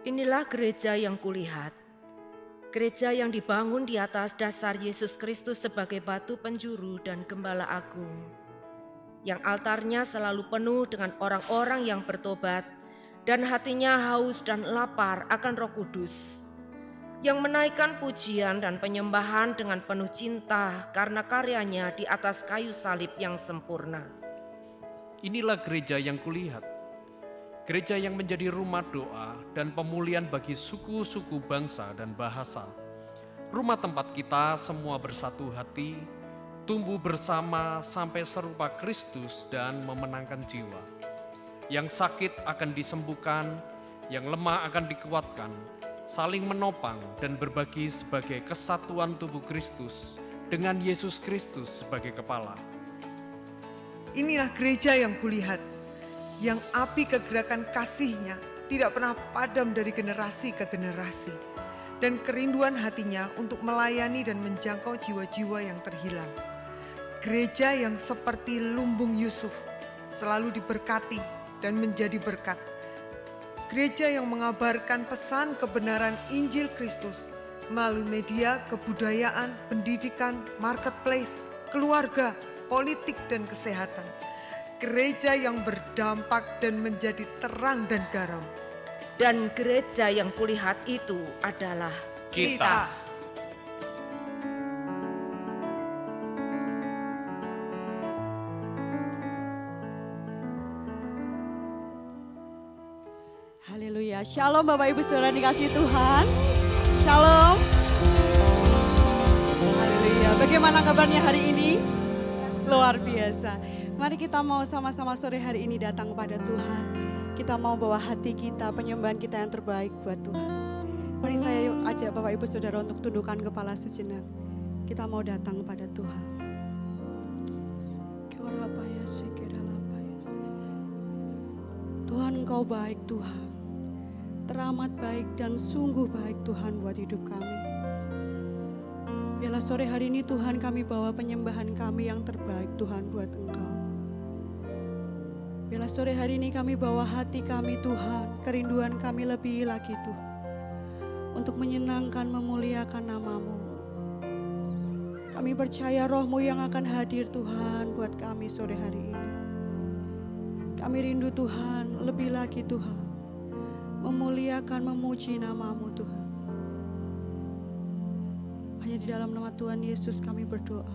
Inilah gereja yang kulihat, gereja yang dibangun di atas dasar Yesus Kristus sebagai batu penjuru dan gembala agung, yang altarnya selalu penuh dengan orang-orang yang bertobat dan hatinya haus dan lapar akan Roh Kudus, yang menaikkan pujian dan penyembahan dengan penuh cinta karena karyanya di atas kayu salib yang sempurna. Inilah gereja yang kulihat, gereja yang menjadi rumah doa dan pemulihan bagi suku-suku bangsa dan bahasa. Rumah tempat kita semua bersatu hati, tumbuh bersama sampai serupa Kristus dan memenangkan jiwa. Yang sakit akan disembuhkan, yang lemah akan dikuatkan, saling menopang dan berbagi sebagai kesatuan tubuh Kristus dengan Yesus Kristus sebagai kepala. Inilah gereja yang kulihat, yang api kegerakan kasih-Nya tidak pernah padam dari generasi ke generasi, dan kerinduan hatinya untuk melayani dan menjangkau jiwa-jiwa yang terhilang. Gereja yang seperti lumbung Yusuf, selalu diberkati dan menjadi berkat. Gereja yang mengabarkan pesan kebenaran Injil Kristus melalui media kebudayaan, pendidikan, marketplace, keluarga, politik, dan kesehatan. Gereja yang berdampak dan menjadi terang dan garam. Dan gereja yang kulihat itu adalah Kita. Haleluya. Shalom Bapak Ibu Saudara dikasihi Tuhan. Shalom. Haleluya. Bagaimana kabarnya hari ini? Luar biasa. Mari kita mau sama-sama sore hari ini datang kepada Tuhan. Kita mau bawa hati kita, penyembahan kita yang terbaik buat Tuhan. Mari saya ajak Bapak Ibu Saudara untuk tundukkan kepala sejenak. Kita mau datang kepada Tuhan. Tuhan, Engkau baik Tuhan. Teramat baik dan sungguh baik Tuhan buat hidup kami. Biarlah sore hari ini Tuhan kami bawa penyembahan kami yang terbaik Tuhan buat Engkau. Biarlah sore hari ini kami bawa hati kami Tuhan, kerinduan kami lebih lagi Tuhan. Untuk menyenangkan, memuliakan nama-Mu. Kami percaya Roh-Mu yang akan hadir Tuhan buat kami sore hari ini. Kami rindu Tuhan, lebih lagi Tuhan. Memuliakan, memuji nama-Mu Tuhan. Hanya di dalam nama Tuhan Yesus kami berdoa.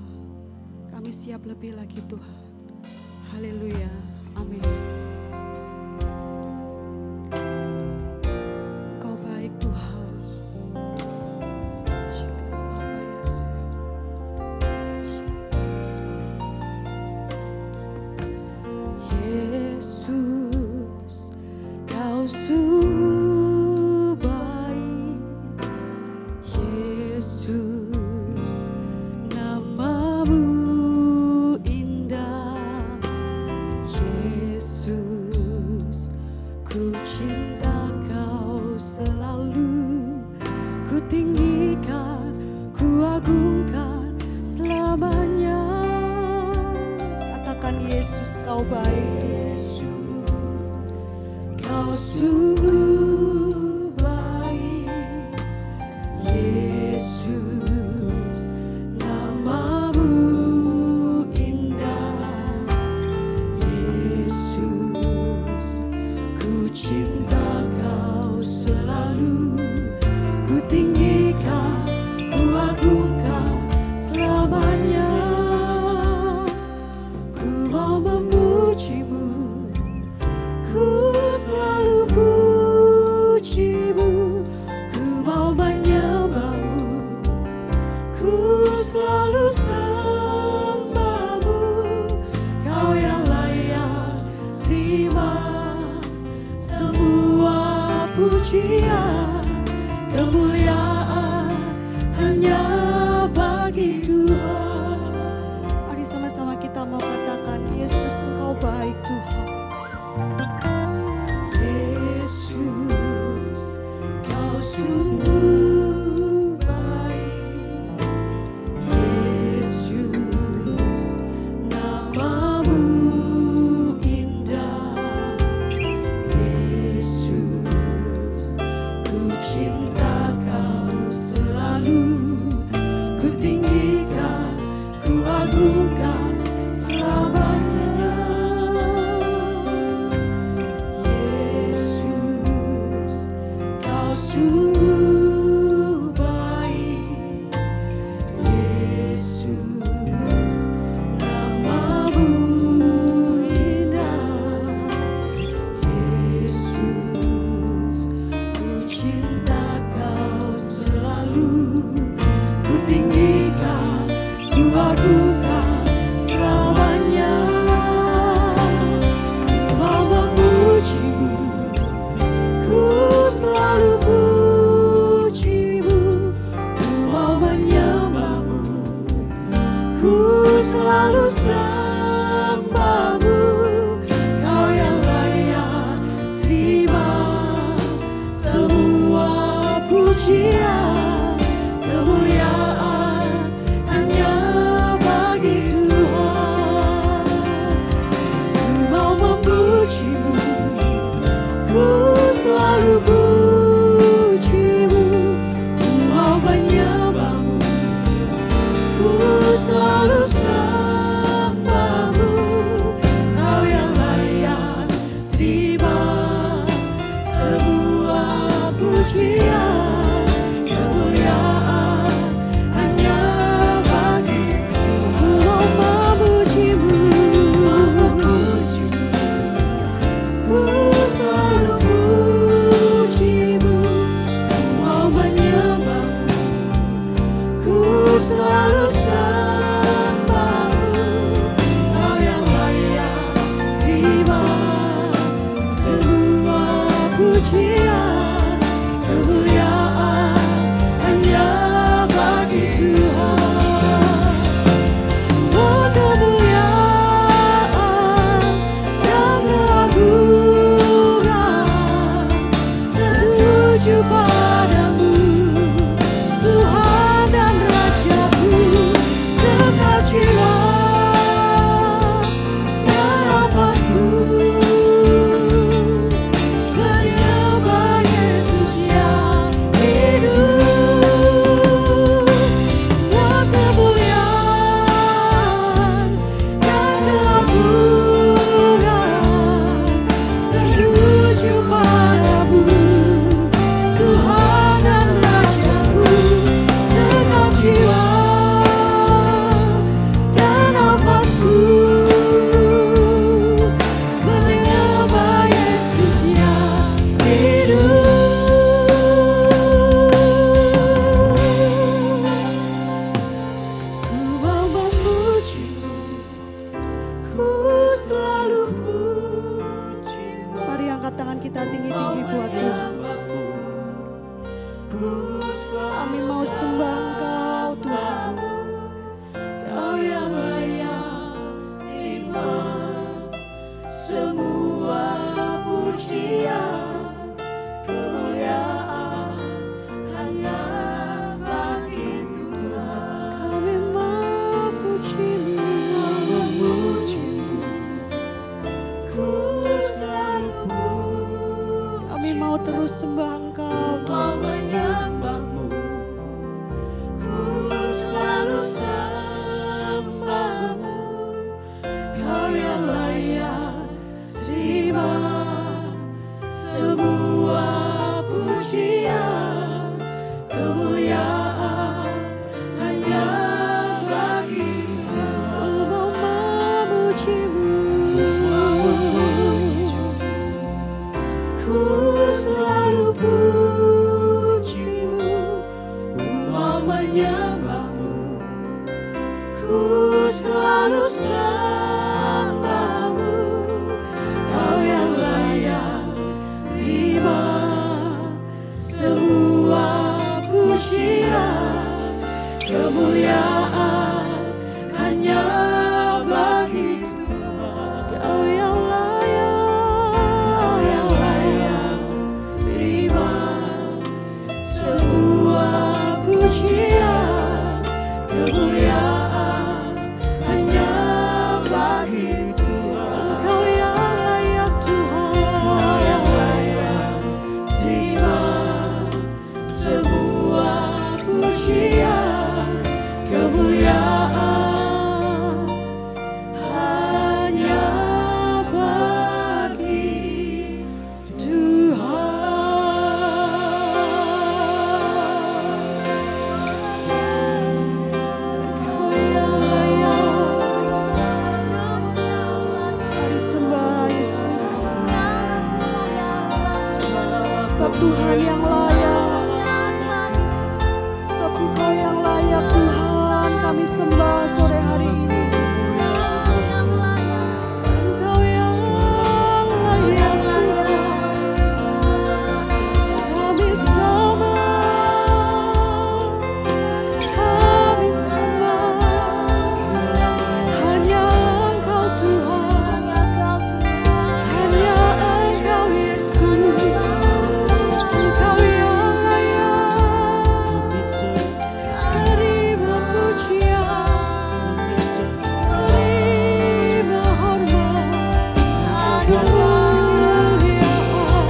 Kami siap lebih lagi Tuhan. Haleluya. Amin. Engkau baik Tuhan. Yesus, Kau sungguh baik. Yesus, nama-Mu indah. Yesus, ku cinta Kau selalu. Ku tinggikan, ku agungkan selamanya. Katakan Yesus, Kau baik. Yesus, Kau sungguh baik. Yesus, nama-Mu indah. Yesus, ku cinta Kau selalu. Ku tinggikan, ku agungkan selamanya. Ku mau memuji-Mu, ku selalu puji-Mu. Ku mau menyembah-Mu, ku selalu sembah-Mu. Kau yang layak terima semua pujian, kemuliaan hanya bagi Tuhan. Mari sama-sama kita mau katakan, Yesus Engkau baik Tuhan. Yesus, Kau sungguh baik. Yesus, nama-Mu indah. Yesus, ku Kau yang layak terima semua pujian, kemuliaan hanya bagimu. Ku mau memujimu, ku selalu pujimu, ku mau menyembahmu, ku selalu sembahmu. Kau yang layak terima semua pujian, kemuliaan hanya bagi Tuhan. Kau yang layak terima semua pujian, kemuliaan hanya bagi Tuhan. Engkau yang layak Tuhan, terima semua pujian, kemuliaan hanya bagi Tuhan. Engkau yang layak, mari sembah Yesus, sebab Tuhan yang layak, sebab Engkau yang layak Tuhan, kami sembah sore hari ini. Engkau yang layak Tuhan, kami sembah, hanya Engkau Tuhan, hanya Engkau Yesus. Engkau yang layak terima pujian, terima hormat, kemuliaan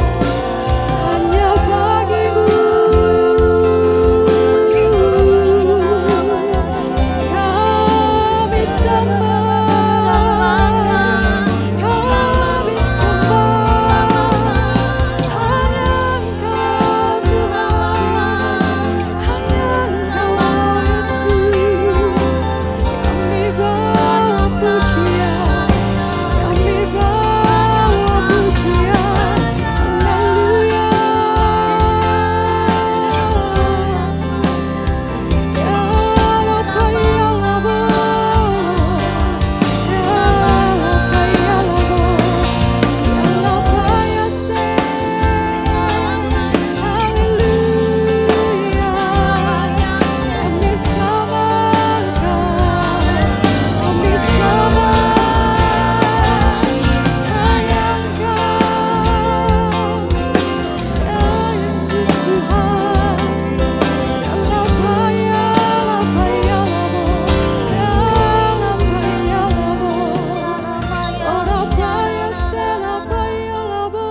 hanya bagimu. Kami sembah, hanya Engkau Tuhan, hanya Engkau Yesus. Kami bawa pujian, kami bawa pujian, haleluya. Ya Lapa ya Labo, ya Lapa ya Labo, ya Lapa ya Se, haleluya. Kami sembah Engkau, kami sembah hanya Engkau, ya Yesus Tuhan. Ya Lapa ya Lapa ya Labo, ya Lapa ya Labo, oh Lapa ya Se, Lapa ya Labo.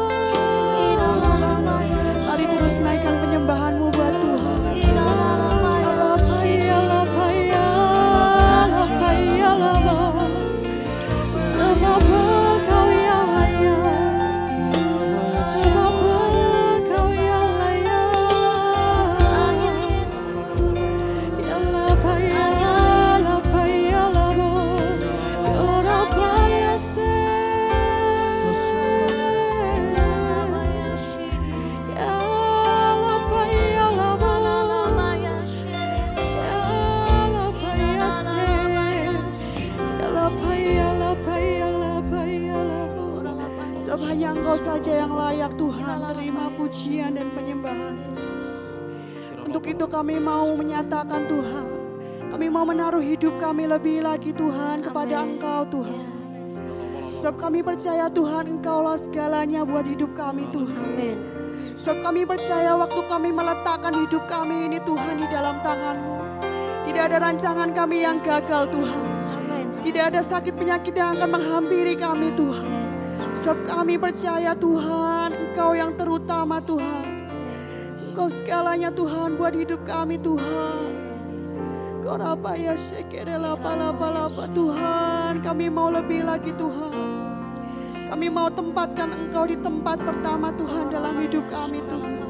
Mari terus naikkan penyembahanmu buat Tuhan. Ya Lapa ya Lapa ya Lapa ya Labo, sebab Engkau yang layak, sebab Engkau yang layak. Ya Lapa ya Lapa ya Labo, oh Lapa ya Se. Ya Lapa ya Labo, ya Lapa ya Se. Ya Lapa ya Lapa ya Lapa ya Labo. Sebab hanya Engkau saja yang layak Tuhan, terima pujian dan penyembahan. Untuk itu kami mau menyatakan Tuhan, kami mau menaruh hidup kami lebih lagi Tuhan kepada Engkau Tuhan. Sebab kami percaya Tuhan Engkaulah segalanya buat hidup kami Tuhan. Sebab kami percaya waktu kami meletakkan hidup kami ini Tuhan di dalam tangan-Mu, tidak ada rancangan kami yang gagal Tuhan. Tidak ada sakit penyakit yang akan menghampiri kami Tuhan. Sebab kami percaya Tuhan Engkau yang terutama Tuhan. Engkau segalanya Tuhan buat hidup kami Tuhan. Engkau Sorapaya sekere lapa-lapa-lapa. Tuhan, kami mau lebih lagi Tuhan. Kami mau tempatkan Engkau di tempat pertama Tuhan dalam hidup kami Tuhan.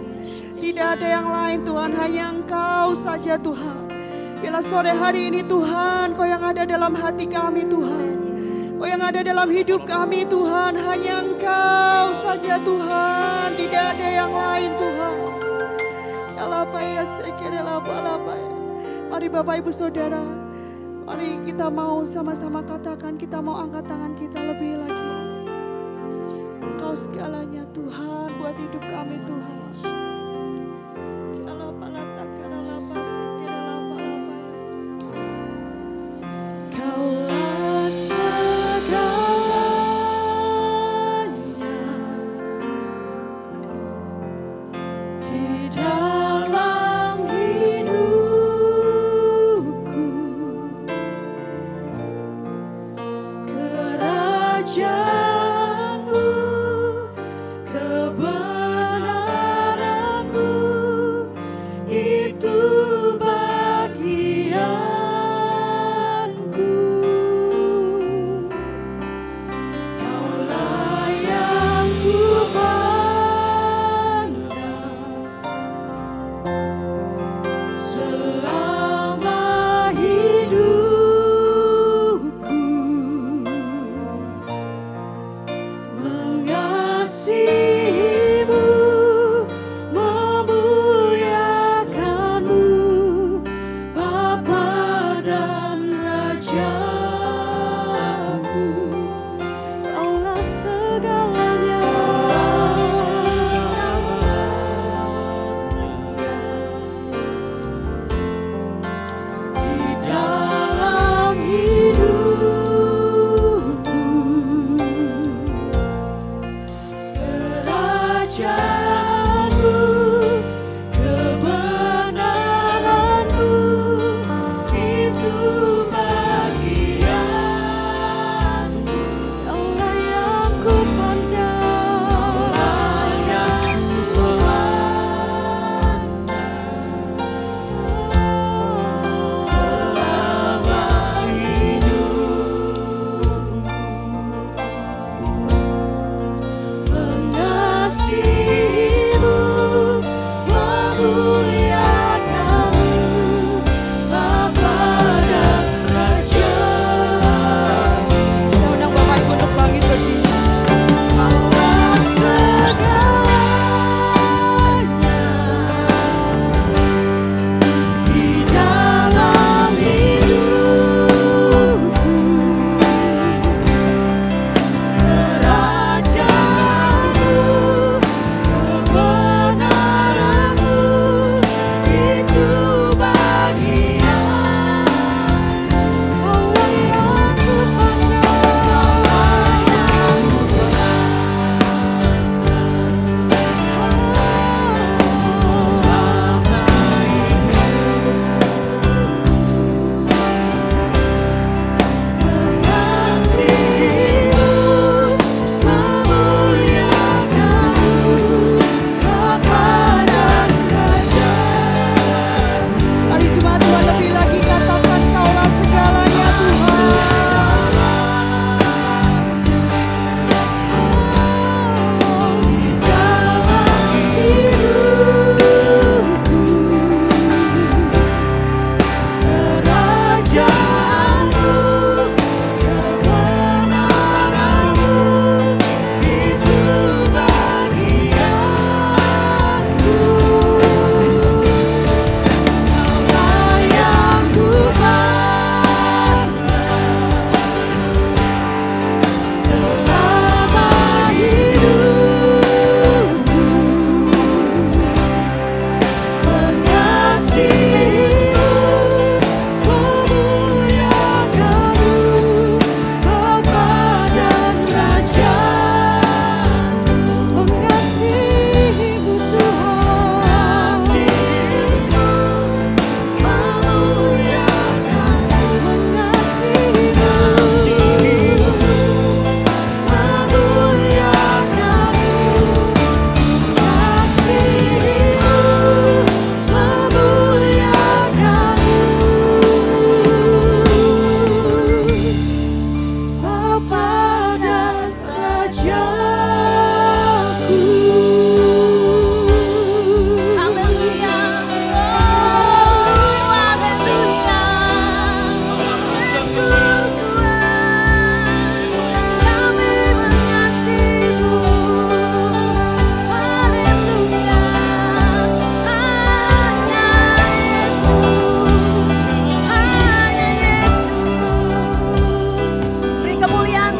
Tidak ada yang lain Tuhan, hanya Engkau saja Tuhan. Bila sore hari ini Tuhan, Kau yang ada dalam hati kami Tuhan. Kau yang ada dalam hidup kami Tuhan, hanya Engkau saja Tuhan. Tidak ada yang lain Tuhan. Kalapaya sekere lapa-lapa. Mari Bapak Ibu Saudara, mari kita mau sama-sama katakan, kita mau angkat tangan kita lebih lagi. Engkau segalanya Tuhan buat hidup kami Tuhan. Kaulah segalanya di dalam hidupku, kerajaan-Mu, kebenaran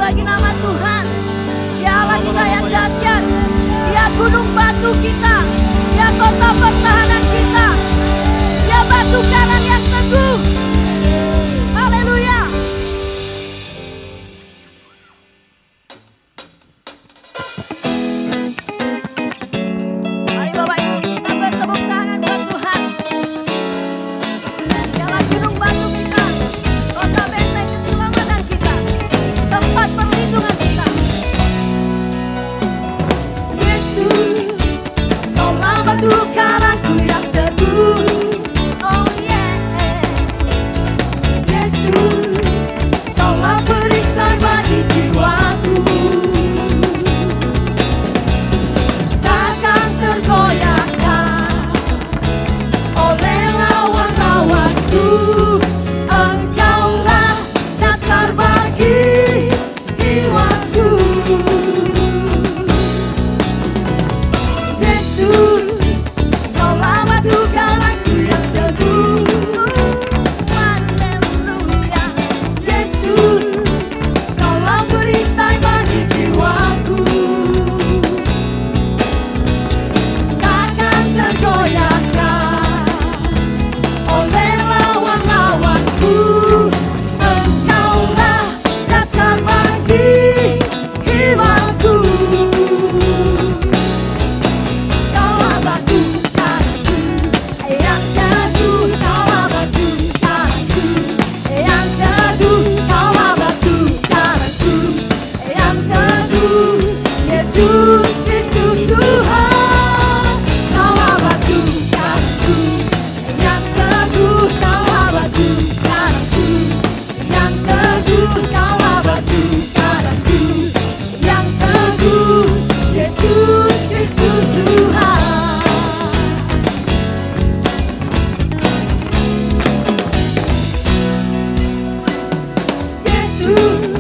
bagi nama Tuhan. Dia Allah kita yang dahsyat. Dia gunung batu kita. Dia kota pertahanan kita. Dia batu karang yang teguh. Haleluya. Mari Bapak Ibu kita bertepuk tangan buat Tuhan. Dialah gunung batu kita, kota benteng keselamatan kita, tempat perlindungan kita. Yesus, Kaulah batu karangku yang teguh. Oh yeah. Yesus, Kaulah perisai bagi jiwaku. Takkan tergoyahkan oleh lawan-lawanku. Engkaulah dasar bagi jiwaku. Yesus, Kaulah batu karangku yang teguh. Haleluya. Yesus, Kaulah perisai bagi jiwaku. Takkan tergoyahkan oleh lawan-lawanku. Engkaulah dasar bagi jiwaku. Kaulah batu karangku yang teguh. Kaulah batu karangku yang teguh. Kaulah batu karangku yang teguh. Yesus Kristus Tuhan. Kaulah batu karangku yang teguh. Kaulah batu karangku yang teguh. Kaulah batu karangku yang teguh. Yesus Kristus Tuhan. Yesus,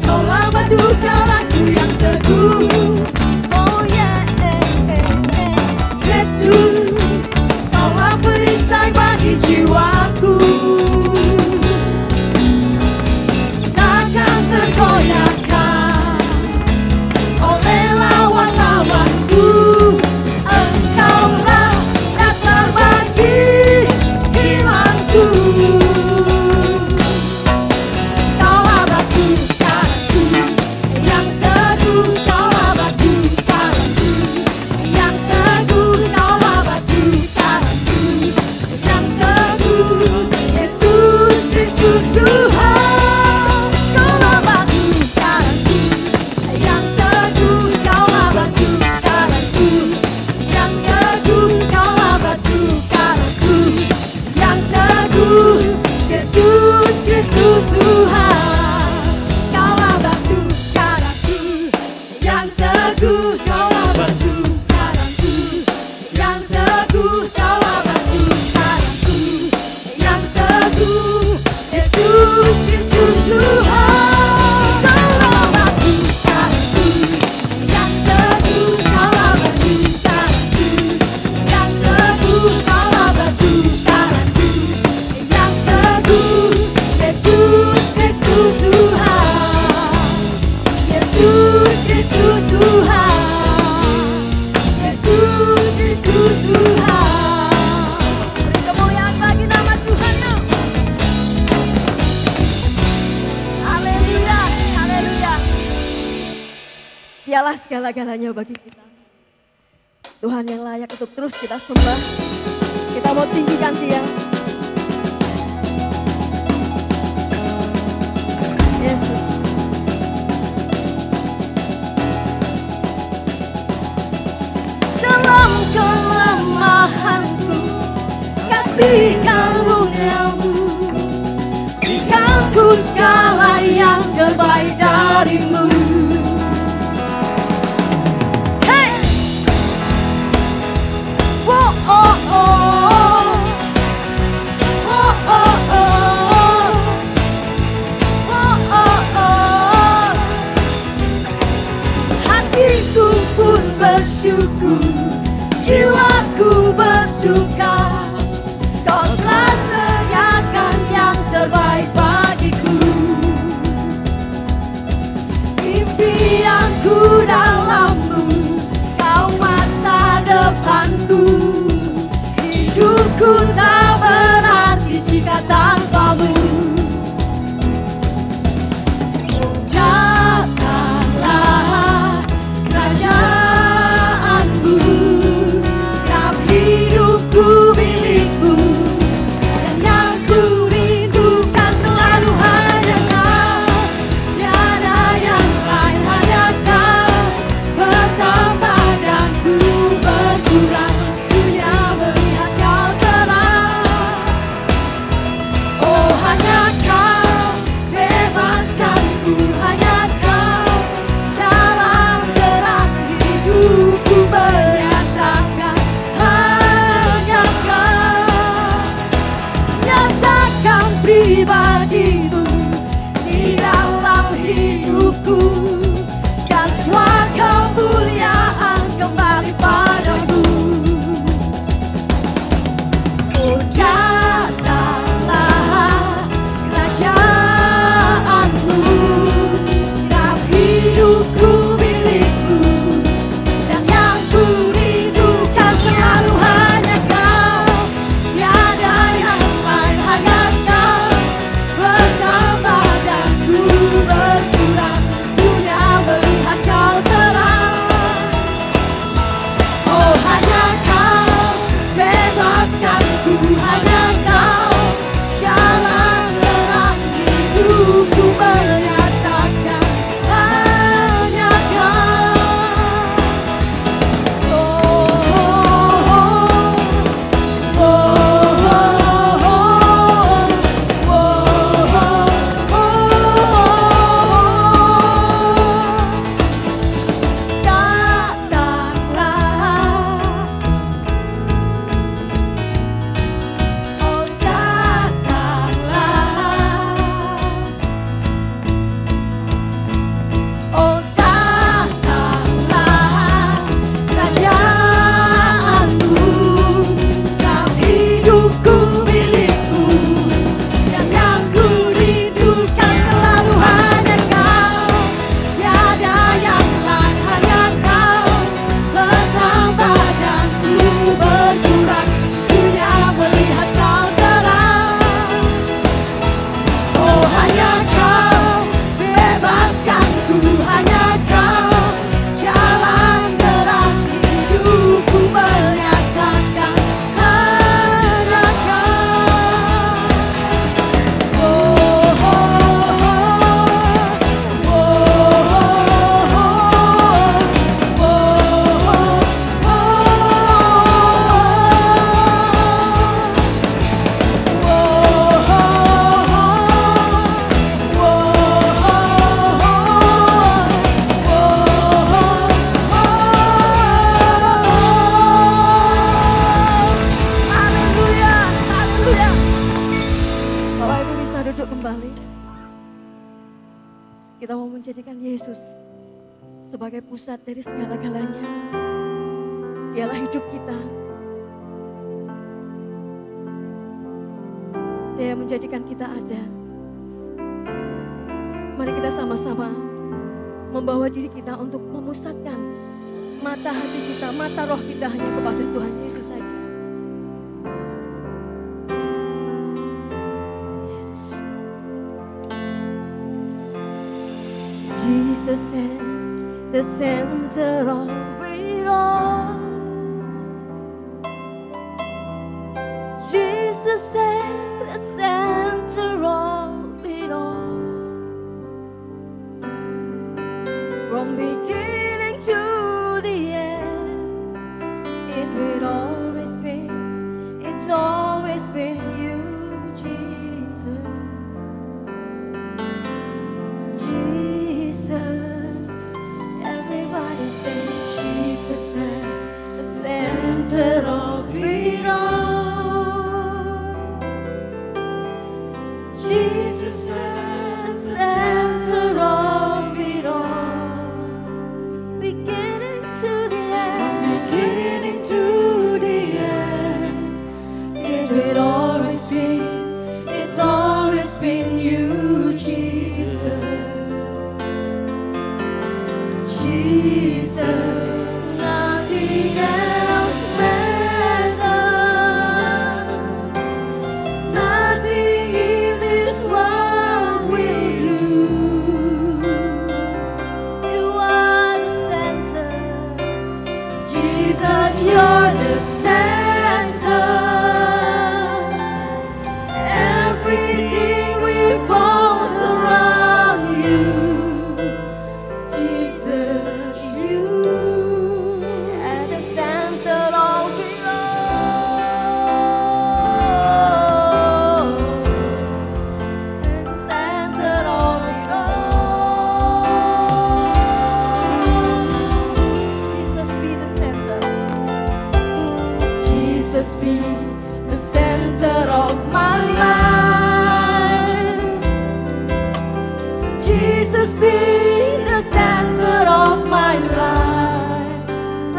Kaulah batu karangku yang teguh. Oh yeah. Yesus, Kaulah perisai bagi jiwaku. Takkan tergoyahkan oleh lawan-lawanku. Engkaulah dasar bagi jiwaku. Kaulah batu karangku yang teguh. Kaulah batu karangku yang teguh. Kaulah batu karangku yang teguh. Yesus Kristus Tuhan. Kaulah batu karangku yang teguh. Kaulah batu karangku yang teguh. Kaulah batu karangku yang teguh. Yesus Kristus Tuhan. Kaulah batu karangku yang teguh. Kaulah batu karangku yang teguh. Kaulah batu karangku yang teguh. Yesus Kristus Tuhan. Kaulah batu karangku yang teguh. Kaulah batu karangku yang teguh. Kaulah batu karangku yang teguh. Yesus Kristus Tuhan. Yesus Kristus Tuhan. Yesus Kristus Tuhan. Beri kemuliaan bagi nama Tuhan yuk. Haleluya, haleluya. Dialah segala-galanya bagi kita. Tuhan yang layak untuk terus kita sembah. Kita mau tinggikan Dia. Yesus. Dalam kelemahanku, kasih karunia-Mu, berikanku segala yang terbaik dari-Mu. Hey! Oh, oh, oh. Oh, oh, oh. Oh, oh, oh. Hatiku pun bersyukur, jiwaku bersuka. Kau telah sediakan yang terbaik bagiku. Hidupku tak berarti jika tanpamu. Datanglah kerajaanmu, setiap hidupku milikmu, dan yang ku rindukan selalu hanya kau. Tiada yang lain, hanya kau. Bertambah dan ku berkurang, dunia melihat kau terang. Oh hanya kau bebaskanku, hanya kau jalan terang hidupku menyatakan. Hanya kau nyatakan pribadimu di dalam hidupku, dan semua kemuliaan kembali padamu. Oh datanglah kerajaanmu, setiap hidupku milikmu, dan yang ku rindukan selalu hanya kau. Tiada yang lain, hanya kau. Bertambah dan ku berkurang, dunia melihat kau terang. Oh hanya kau bebaskanku, hanya kau jalan terang hidupku menyatakan. Hanya kau. Kita mau menjadikan Yesus sebagai pusat dari segala-galanya. Dialah hidup kita. Dia yang menjadikan kita ada. Mari kita sama-sama membawa diri kita untuk memusatkan mata hati kita, mata roh kita hanya kepada Tuhan Yesus saja. Jesus is the center of it all. Jesus is the center of it all. From beginning to the end, it will always be, it's always been you, Jesus. Everybody say Jesus is the center of it all. Jesus is the center of it all. Beginning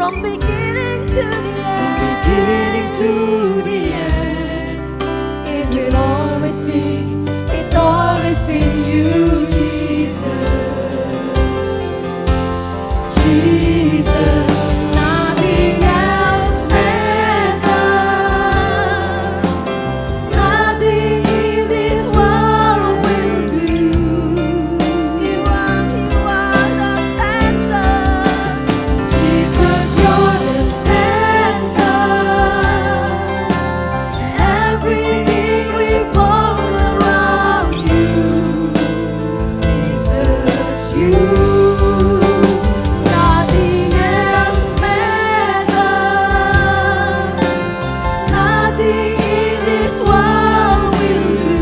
From beginning to the end, beginning to the end, it will always be, it's always been you, Jesus. Jesus, nothing else matters. Nothing in this world will do. You are the center. Jesus, you're the center. Everything revolves around you. Jesus, you. Nothing else matters. Nothing in this world will do.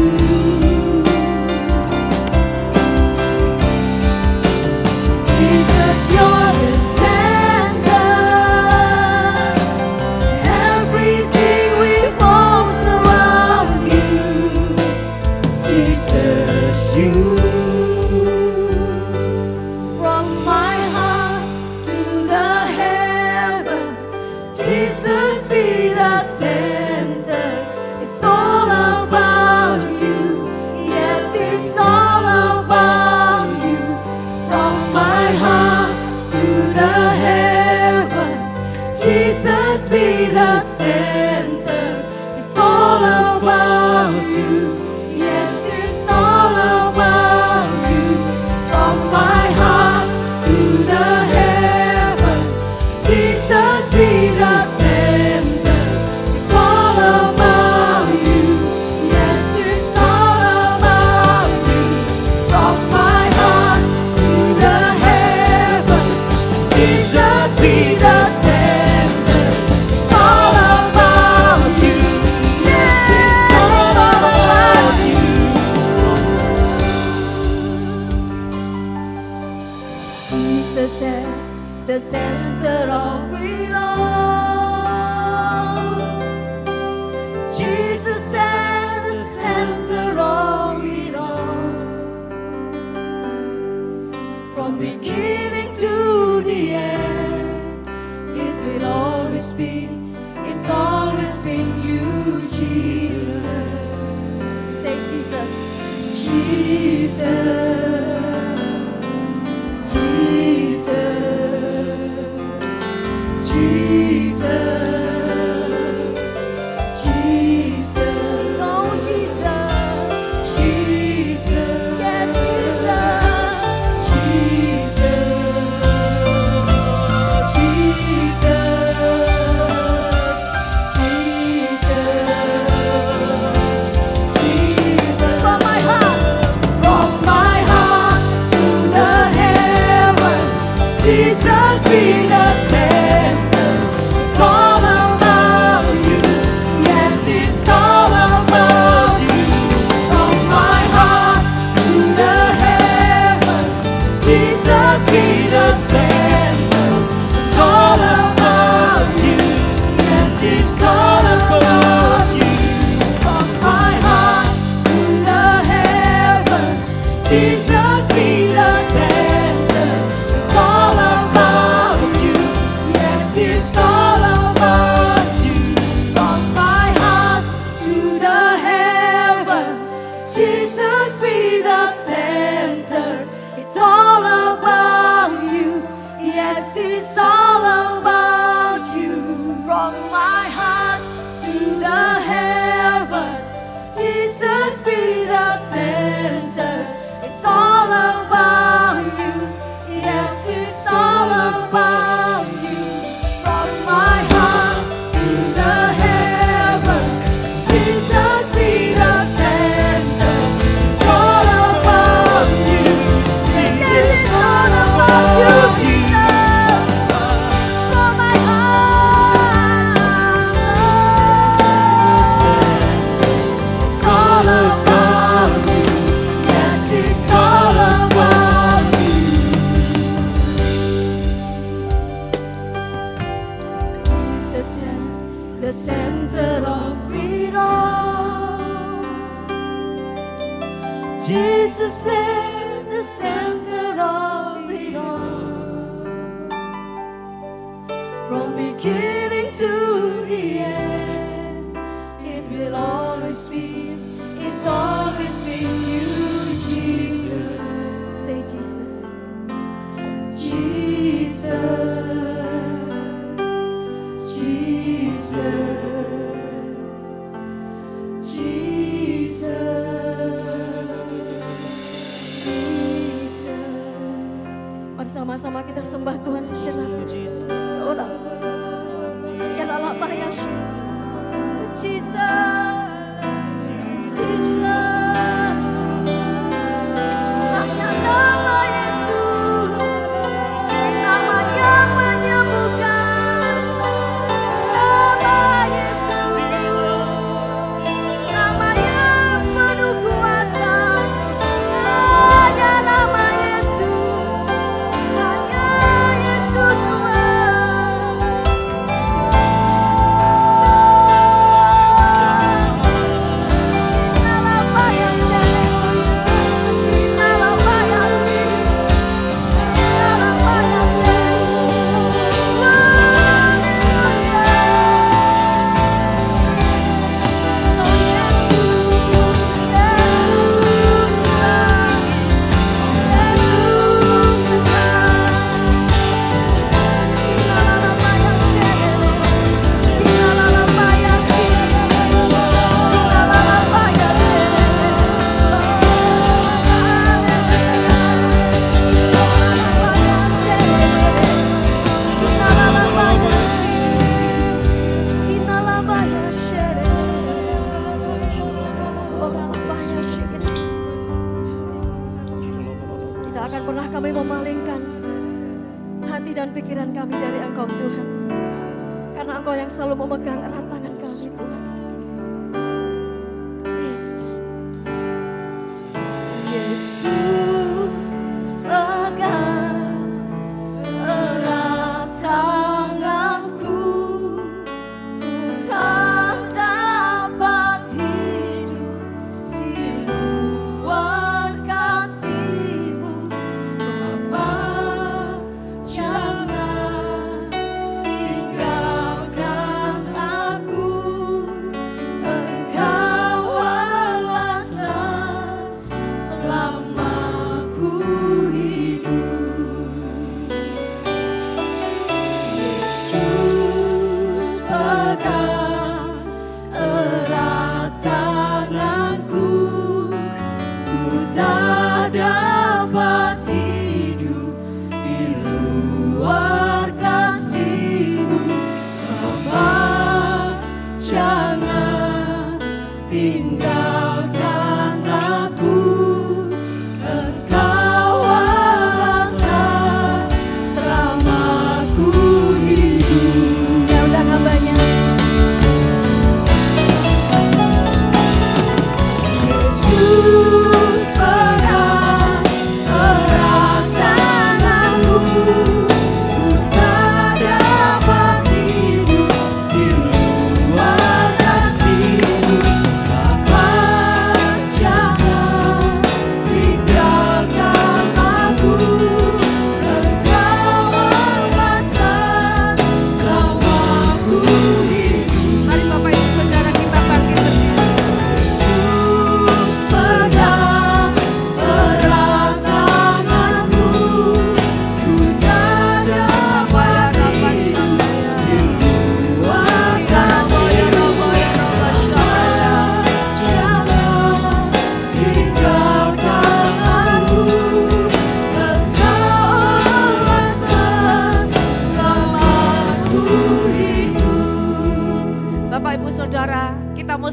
Jesus, you're the center. Everything revolves around you. Jesus, you. From my heart to the heaven, Jesus be the center. It's all about you. Yes, it's all about you. From my heart to the heaven, Jesus be the center. It's all about you. Yes, it's all about you. From my heart to the heaven, Jesus be the center. It's all about you. Yes, it's all about you. From my heart to the heaven, Jesus be the center. It's all about you. Yes, it's all about you. Jesus at the center of it all. Jesus at the center of it all. From beginning to the end, it will always be, it's always been you, Jesus. Say Jesus. Jesus. Jesus, Jesus, Jesus, oh Jesus, Jesus, yeah, Jesus, Jesus, Jesus, from my heart to the heaven, Jesus be the center. It's all about you. Yes, it's all about you. From my heart to the heaven, Jesus be the center. It's all about you. Yes, it's all about you. From my heart to the heaven, Jesus be the center. It's all about you. Yes, it's all about you. From my heart to the heaven, Jesus be the center. It's all about you. Yes, it's all about you. From my heart to the heaven, Jesus be the center. It's all about you. Yes, it's all about you. From my heart to the heaven, Jesus be the center. It's all about you. Yes, it's all about you, Jesus. Sama-sama kita sembah Tuhan sejenak. Orang. Ya Allah, Jesus. Hanya nama Yesus, nama yang menyembuhkan. Nama Yesus, nama yang penuh kuasa. Hanya nama Yesus, hanya Yesus pikiran kami dari Engkau Tuhan, karena Engkau yang selalu memegang erat tangan kami Tuhan. Yesus, Yesus pegang erat tanganku, ku tak dapat hidup di luar kasih-Mu, Bapa.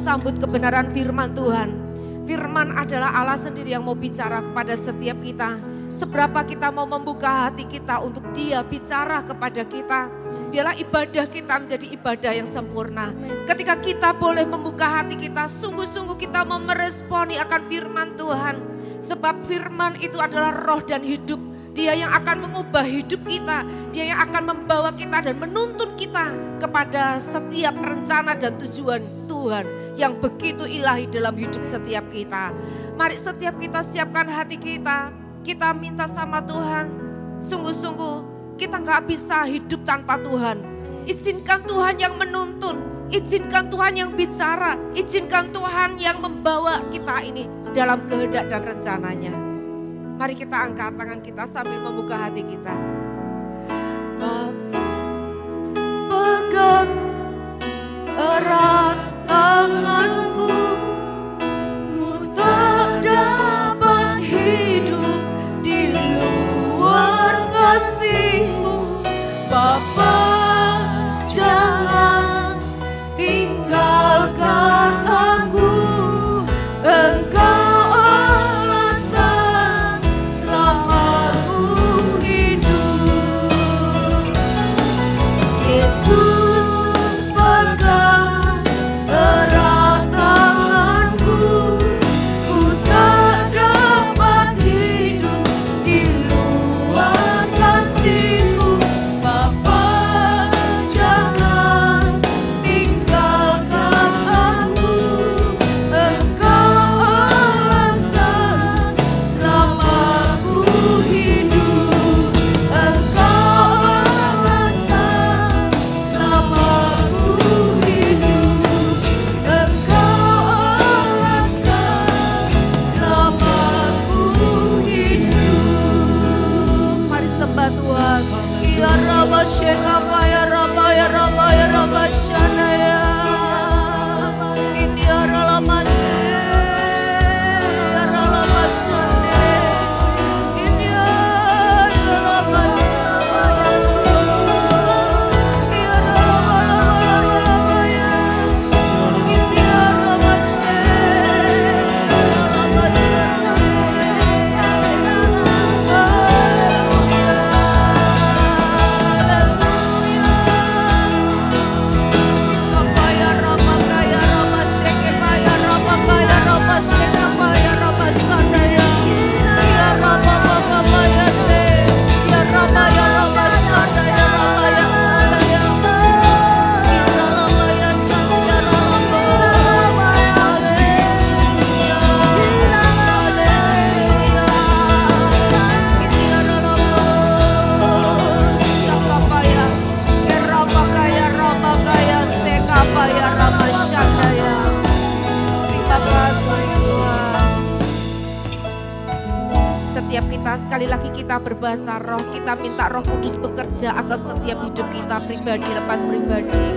Sambut kebenaran firman Tuhan. Firman adalah Allah sendiri yang mau bicara kepada setiap kita. Seberapa kita mau membuka hati kita untuk Dia bicara kepada kita. Biarlah ibadah kita menjadi ibadah yang sempurna. Ketika kita boleh membuka hati kita, sungguh-sungguh kita mau meresponi akan firman Tuhan. Sebab firman itu adalah roh dan hidup. Dia yang akan mengubah hidup kita. Dia yang akan membawa kita dan menuntun kita kepada setiap rencana dan tujuan Tuhan yang begitu ilahi dalam hidup setiap kita. Mari setiap kita siapkan hati kita. Kita minta sama Tuhan. Sungguh-sungguh kita gak bisa hidup tanpa Tuhan. Izinkan Tuhan yang menuntun. Izinkan Tuhan yang bicara. Izinkan Tuhan yang membawa kita ini dalam kehendak dan rencananya. Mari kita angkat tangan kita sambil membuka hati kita. Bapa, pegang erat tanganku, ku tak dapat hidup di luar kasih. hamba Tuhan. Ya Rabba Shekapa ya Rabba ya Rabba ya Rabba Shanaya. Ini ya Rabba ya Rabba Shanaya. Ini ya Rabba ya Rabba ya. Ini ya Rabba Setiap kita, sekali lagi kita berbahasa roh, kita minta Roh Kudus bekerja atas setiap hidup kita pribadi lepas pribadi.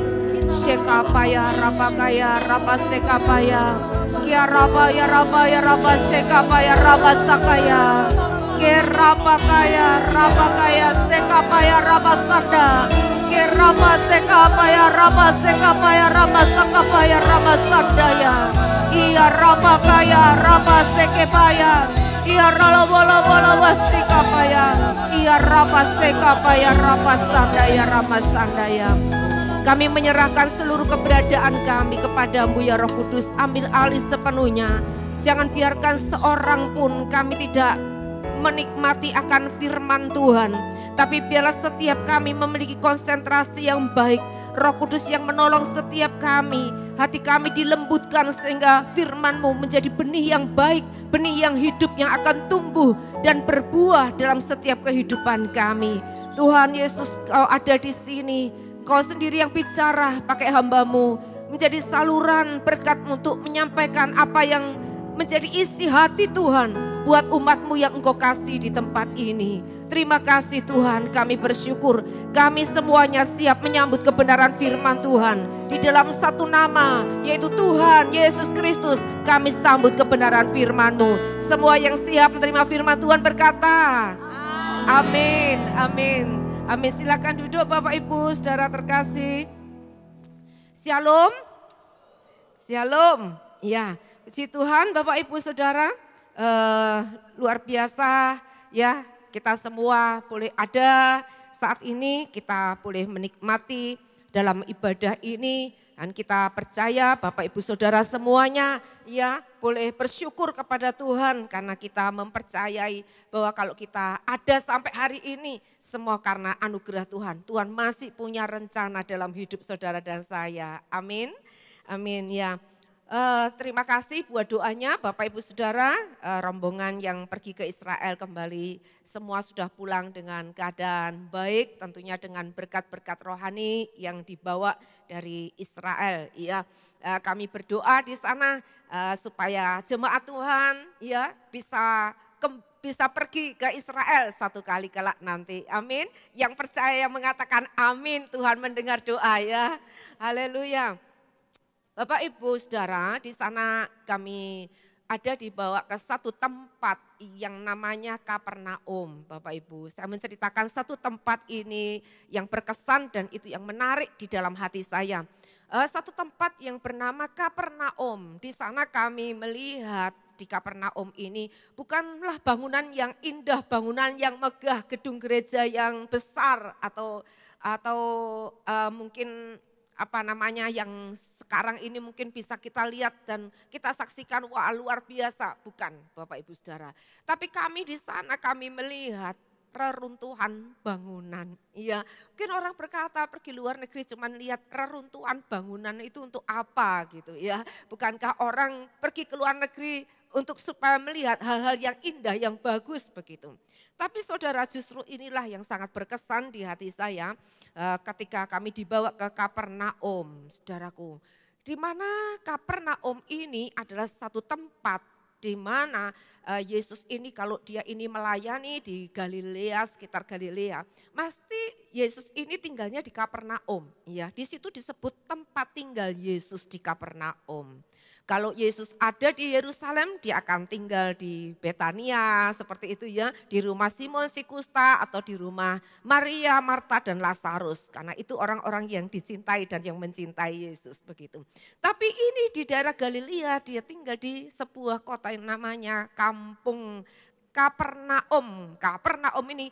Shekapaya, Rapakaya, Rapasekapaya, Kia Rapaya, Rapaya, Rapasekapaya, Rapasakaya, Kerapakaya, Rapakaya, Sekapaya, Rapasanda, Kerapasekapaya, Rapasekapaya, Rapasakapaya, Rapasandaya, Ia Rapakaya, Rapasekapaya. Ia ralabola-bola-wasikapaya, ia rapasekapaya, rapasandaya, rapasandaya. Kami menyerahkan seluruh keberadaan kami kepadamu ya Roh Kudus, ambil alih sepenuhnya. Jangan biarkan seorang pun kami tidak menikmati akan firman Tuhan. Tapi biarlah setiap kami memiliki konsentrasi yang baik. Roh Kudus yang menolong setiap kami. Hati kami dilembutkan sehingga firman-Mu menjadi benih yang baik, benih yang hidup yang akan tumbuh dan berbuah dalam setiap kehidupan kami. Tuhan Yesus, Kau ada di sini. Kau sendiri yang bicara pakai hamba-Mu. Menjadi saluran berkat-Mu untuk menyampaikan apa yang menjadi isi hati Tuhan buat umat-Mu yang Engkau kasih di tempat ini. Terima kasih Tuhan, kami bersyukur. Kami semuanya siap menyambut kebenaran firman Tuhan. Di dalam satu nama, yaitu Tuhan Yesus Kristus, kami sambut kebenaran firman-Mu. Semua yang siap menerima firman Tuhan berkata, amin, amin, amin. Silakan duduk Bapak Ibu, saudara terkasih. Shalom, shalom. Ya, puji Tuhan Bapak Ibu saudara, luar biasa ya. Kita semua boleh ada saat ini, kita boleh menikmati dalam ibadah ini. Dan kita percaya Bapak Ibu Saudara semuanya ya boleh bersyukur kepada Tuhan. Karena kita mempercayai bahwa kalau kita ada sampai hari ini semua karena anugerah Tuhan. Tuhan masih punya rencana dalam hidup saudara dan saya. Amin, amin ya. Terima kasih buat doanya Bapak Ibu Saudara, rombongan yang pergi ke Israel kembali semua sudah pulang dengan keadaan baik, tentunya dengan berkat-berkat rohani yang dibawa dari Israel. Ya, kami berdoa di sana supaya jemaat Tuhan ya bisa pergi ke Israel satu kali kelak nanti. Amin. Yang percaya yang mengatakan amin, Tuhan mendengar doa ya. Haleluya. Bapak Ibu Saudara, di sana kami ada dibawa ke satu tempat yang namanya Kapernaum. Bapak Ibu, saya menceritakan satu tempat ini yang berkesan dan itu yang menarik di dalam hati saya. Satu tempat yang bernama Kapernaum. Di sana kami melihat di Kapernaum ini bukanlah bangunan yang indah, bangunan yang megah, gedung gereja yang besar atau mungkin yang sekarang ini mungkin bisa kita lihat dan kita saksikan wah luar biasa, bukan Bapak Ibu Saudara. Tapi kami di sana kami melihat reruntuhan bangunan. Iya, mungkin orang berkata pergi luar negeri cuman lihat reruntuhan bangunan itu untuk apa gitu ya. Bukankah orang pergi ke luar negeri untuk supaya melihat hal-hal yang indah, yang bagus begitu. Tapi saudara justru inilah yang sangat berkesan di hati saya ketika kami dibawa ke Kapernaum, saudaraku. Di mana Kapernaum ini adalah satu tempat di mana Yesus ini kalau dia ini melayani di Galilea, sekitar Galilea, pasti Yesus ini tinggalnya di Kapernaum. Ya, di situ disebut tempat tinggal Yesus di Kapernaum. Kalau Yesus ada di Yerusalem, dia akan tinggal di Betania, seperti itu ya, di rumah Simon si Kusta atau di rumah Maria, Marta dan Lazarus. Karena itu orang-orang yang dicintai dan yang mencintai Yesus begitu. Tapi ini di daerah Galilea, dia tinggal di sebuah kota yang namanya Kampung Kapernaum. Kapernaum ini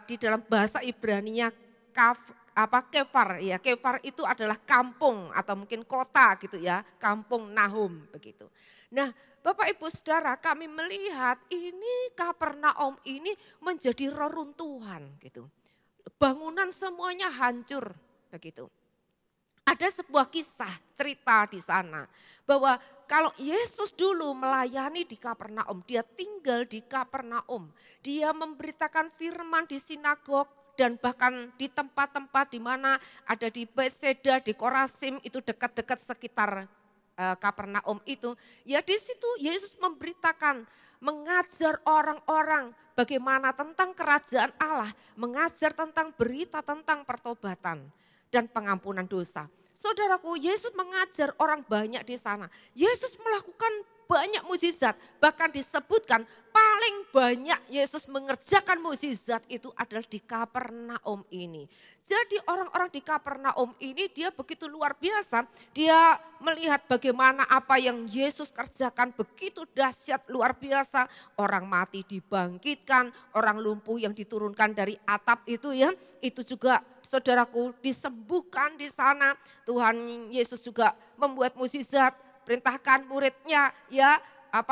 di dalam bahasa Ibrani-nya Kefar ya, Kefar itu adalah kampung atau mungkin kota gitu ya, kampung Nahum begitu. Nah, Bapak Ibu Saudara, kami melihat ini Kapernaum ini menjadi reruntuhan gitu. Bangunan semuanya hancur begitu. Ada sebuah kisah cerita di sana bahwa kalau Yesus dulu melayani di Kapernaum, dia tinggal di Kapernaum, dia memberitakan firman di sinagog, dan bahkan di tempat-tempat di mana ada di Bethsaida, di Korasim, itu dekat-dekat sekitar Kapernaum itu. Ya di situ Yesus memberitakan, mengajar orang-orang bagaimana tentang kerajaan Allah, mengajar tentang berita tentang pertobatan dan pengampunan dosa. Saudaraku, Yesus mengajar orang banyak di sana. Yesus melakukan banyak mukjizat, bahkan disebutkan paling banyak Yesus mengerjakan mukjizat itu adalah di Kapernaum ini. Jadi orang-orang di Kapernaum ini dia begitu luar biasa, dia melihat bagaimana apa yang Yesus kerjakan begitu dahsyat luar biasa. Orang mati dibangkitkan, orang lumpuh yang diturunkan dari atap itu ya, itu juga saudaraku disembuhkan di sana. Tuhan Yesus juga membuat mukjizat, perintahkan muridnya ya 4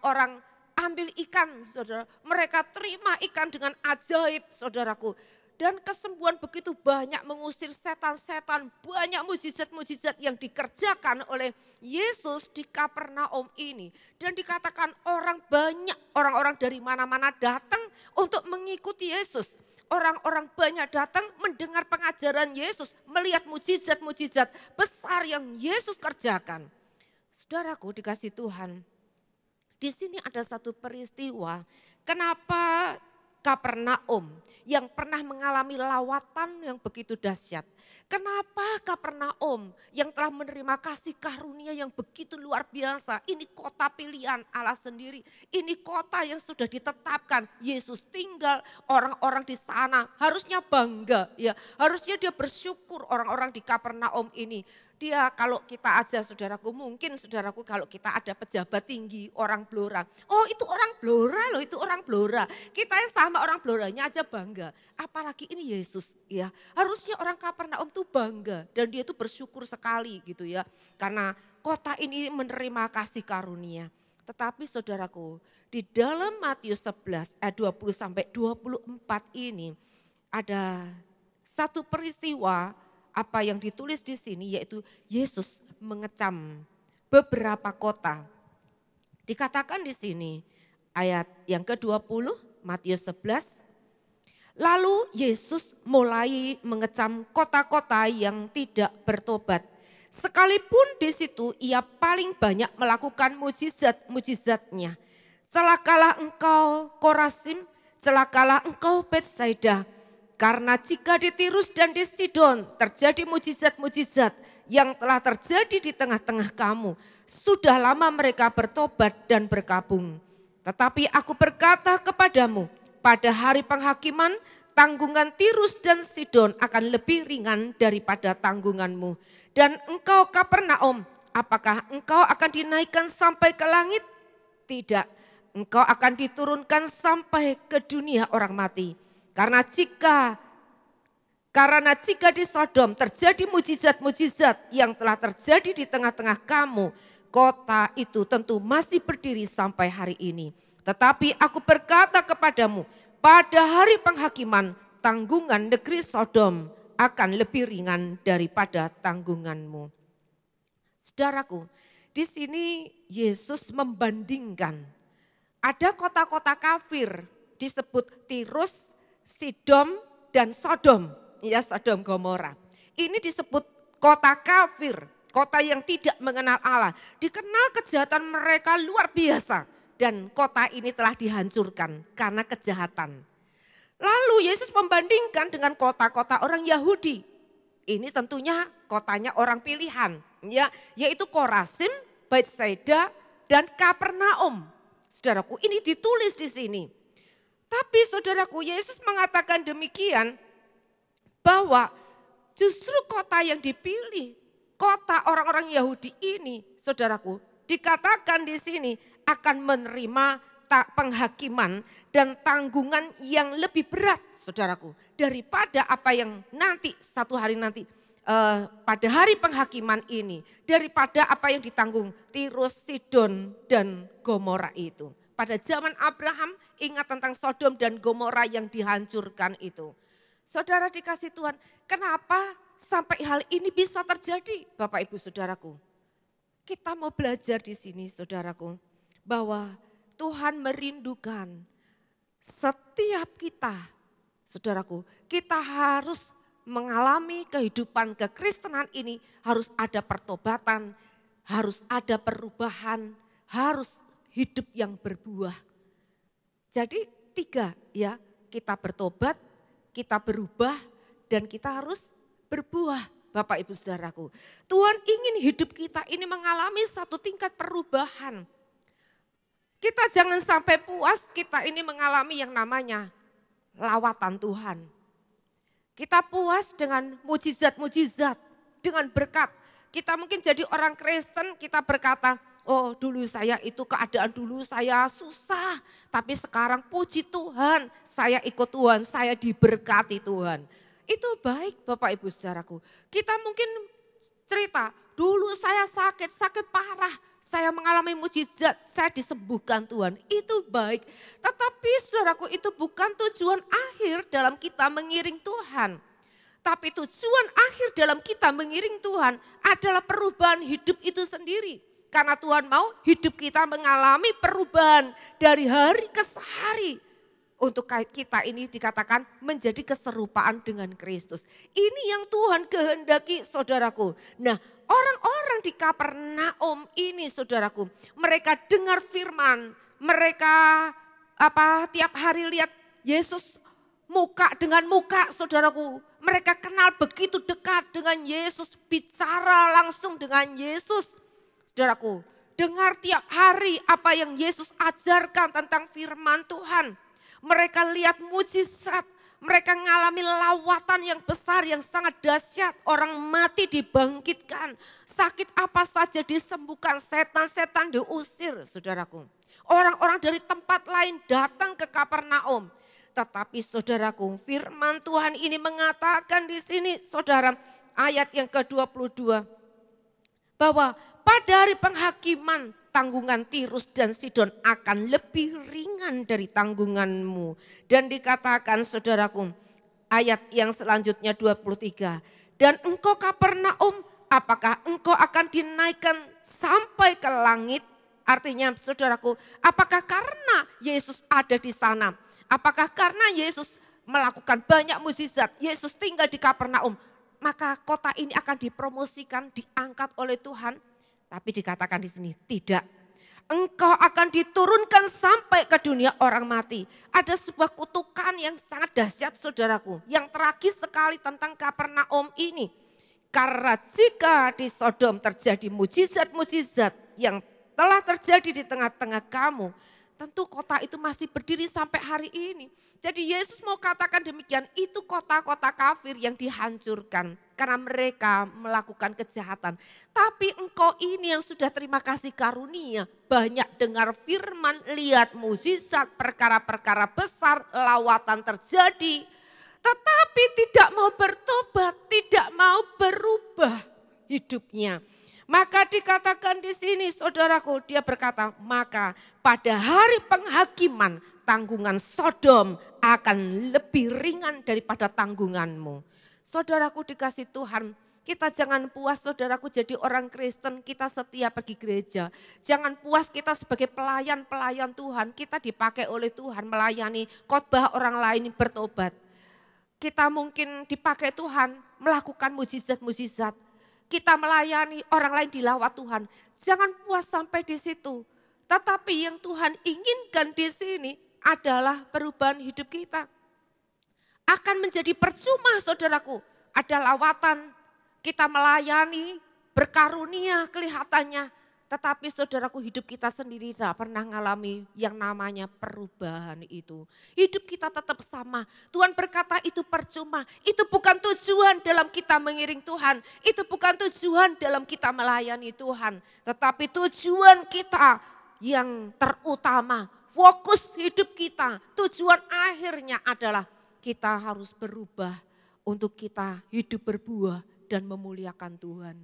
orang ambil ikan saudara. Mereka terima ikan dengan ajaib saudaraku. Dan kesembuhan begitu banyak, mengusir setan-setan, banyak mukjizat-mukjizat yang dikerjakan oleh Yesus di Kapernaum ini. Dan dikatakan orang-orang dari mana-mana datang untuk mengikuti Yesus. Orang-orang banyak datang mendengar pengajaran Yesus, melihat mukjizat-mukjizat besar yang Yesus kerjakan. Saudaraku dikasih Tuhan, di sini ada satu peristiwa kenapa Kapernaum yang pernah mengalami lawatan yang begitu dahsyat. Kenapa Kapernaum yang telah menerima kasih karunia yang begitu luar biasa. Ini kota pilihan Allah sendiri. Ini kota yang sudah ditetapkan. Yesus tinggal, orang-orang di sana harusnya bangga. Ya, harusnya dia bersyukur orang-orang di Kapernaum ini. Dia kalau kita aja saudaraku, mungkin saudaraku kalau kita ada pejabat tinggi, orang Blora. Oh itu orang Blora loh, itu orang Blora. Kita yang sama orang Bloranya aja bangga. Apalagi ini Yesus ya. Harusnya orang Kapernaum tuh bangga dan dia tuh bersyukur sekali gitu ya. Karena kota ini menerima kasih karunia. Tetapi saudaraku, di dalam Matius 11 ayat 20-24 ini ada satu peristiwa apa yang ditulis di sini yaitu Yesus mengecam beberapa kota. Dikatakan di sini ayat yang ke-20 Matius 11. Lalu Yesus mulai mengecam kota-kota yang tidak bertobat. Sekalipun di situ ia paling banyak melakukan mujizat-mujizatnya. Celakalah engkau Korasim, celakalah engkau Betsaida. Karena jika di Tirus dan di Sidon terjadi mujizat-mujizat yang telah terjadi di tengah-tengah kamu, sudah lama mereka bertobat dan berkabung. Tetapi aku berkata kepadamu, pada hari penghakiman tanggungan Tirus dan Sidon akan lebih ringan daripada tanggunganmu. Dan engkau Kapernaum, apakah engkau akan dinaikkan sampai ke langit? Tidak, engkau akan diturunkan sampai ke dunia orang mati. Karena jika di Sodom terjadi mujizat-mujizat yang telah terjadi di tengah-tengah kamu, kota itu tentu masih berdiri sampai hari ini. Tetapi aku berkata kepadamu, pada hari penghakiman tanggungan negeri Sodom akan lebih ringan daripada tanggunganmu. Saudaraku, di sini Yesus membandingkan ada kota-kota kafir disebut Tirus, Sidom dan Sodom, ya Sodom Gomora. Ini disebut kota kafir, kota yang tidak mengenal Allah. Dikenal kejahatan mereka luar biasa. Dan kota ini telah dihancurkan karena kejahatan. Lalu Yesus membandingkan dengan kota-kota orang Yahudi. Ini tentunya kotanya orang pilihan. Ya, yaitu Korazim, Betsaida, dan Kapernaum. Saudaraku, ini ditulis di sini. Tapi saudaraku, Yesus mengatakan demikian bahwa justru kota yang dipilih, kota orang-orang Yahudi ini, saudaraku, dikatakan di sini akan menerima penghakiman dan tanggungan yang lebih berat, saudaraku, daripada apa yang nanti satu hari nanti pada hari penghakiman ini, daripada apa yang ditanggung Tirus, Sidon, dan Gomora itu. Pada zaman Abraham, ingat tentang Sodom dan Gomora yang dihancurkan itu. Saudara dikasih Tuhan, kenapa sampai hal ini bisa terjadi, Bapak Ibu Saudaraku? Kita mau belajar di sini, saudaraku, bahwa Tuhan merindukan setiap kita, saudaraku, kita harus mengalami kehidupan kekristenan ini, harus ada pertobatan, harus ada perubahan, harus hidup yang berbuah. Jadi 3 ya, kita bertobat, kita berubah, dan kita harus berbuah, Bapak Ibu Saudaraku. Tuhan ingin hidup kita ini mengalami satu tingkat perubahan. Kita jangan sampai puas kita ini mengalami yang namanya lawatan Tuhan. Kita puas dengan mujizat-mujizat, dengan berkat. Kita mungkin jadi orang Kristen, kita berkata, oh dulu saya itu keadaan dulu saya susah. Tapi sekarang puji Tuhan, saya ikut Tuhan, saya diberkati Tuhan. Itu baik Bapak Ibu Saudaraku. Kita mungkin cerita, dulu saya sakit parah. Saya mengalami mujizat, saya disembuhkan Tuhan. Itu baik. Tetapi saudaraku, itu bukan tujuan akhir dalam kita mengiring Tuhan. Tapi tujuan akhir dalam kita mengiring Tuhan adalah perubahan hidup itu sendiri. Karena Tuhan mau hidup kita mengalami perubahan dari hari ke hari. Untuk kita ini dikatakan menjadi keserupaan dengan Kristus. Ini yang Tuhan kehendaki saudaraku. Nah, orang-orang di Kapernaum ini saudaraku, mereka dengar firman, mereka tiap hari lihat Yesus muka dengan muka saudaraku. Mereka kenal begitu dekat dengan Yesus, bicara langsung dengan Yesus. Saudaraku, dengar tiap hari apa yang Yesus ajarkan tentang firman Tuhan. Mereka lihat mujizat, mereka mengalami lawatan yang besar, yang sangat dahsyat. Orang mati dibangkitkan, sakit apa saja disembuhkan, setan-setan diusir, saudaraku. Orang-orang dari tempat lain datang ke Kapernaum. Tetapi saudaraku, firman Tuhan ini mengatakan di sini, saudara, ayat yang ke-22. Bahwa pada hari penghakiman, tanggungan Tirus dan Sidon akan lebih ringan dari tanggunganmu. Dan dikatakan saudaraku, ayat yang selanjutnya 23. Dan engkau Kapernaum, apakah engkau akan dinaikkan sampai ke langit? Artinya saudaraku, apakah karena Yesus ada di sana? Apakah karena Yesus melakukan banyak mukjizat, Yesus tinggal di Kapernaum, maka kota ini akan dipromosikan, diangkat oleh Tuhan? Tapi dikatakan di sini tidak. Engkau akan diturunkan sampai ke dunia orang mati. Ada sebuah kutukan yang sangat dahsyat saudaraku. Yang tragis sekali tentang Kapernaum ini. Karena jika di Sodom terjadi mujizat-mujizat yang telah terjadi di tengah-tengah kamu, tentu kota itu masih berdiri sampai hari ini. Jadi Yesus mau katakan demikian, itu kota-kota kafir yang dihancurkan karena mereka melakukan kejahatan. Tapi engkau ini yang sudah terima kasih karunia, banyak dengar firman, lihat mukjizat, perkara-perkara besar, lawatan terjadi. Tetapi tidak mau bertobat, tidak mau berubah hidupnya. Maka dikatakan di sini saudaraku, dia berkata, maka pada hari penghakiman tanggungan Sodom akan lebih ringan daripada tanggunganmu. Saudaraku dikasih Tuhan, kita jangan puas saudaraku jadi orang Kristen, kita setia pergi gereja. Jangan puas kita sebagai pelayan-pelayan Tuhan, kita dipakai oleh Tuhan melayani khotbah orang lain bertobat. Kita mungkin dipakai Tuhan melakukan mujizat-mujizat. kita melayani orang lain dilawat Tuhan. Jangan puas sampai di situ. Tetapi yang Tuhan inginkan di sini adalah perubahan hidup kita. Akan menjadi percuma saudaraku. Ada lawatan, kita melayani, berkarunia kelihatannya. Tetapi saudaraku hidup kita sendiri tidak pernah mengalami yang namanya perubahan itu. Hidup kita tetap sama. Tuhan berkata itu percuma. Itu bukan tujuan dalam kita mengiring Tuhan. Itu bukan tujuan dalam kita melayani Tuhan. Tetapi tujuan kita yang terutama. Fokus hidup kita. Tujuan akhirnya adalah kita harus berubah untuk kita hidup berbuah dan memuliakan Tuhan.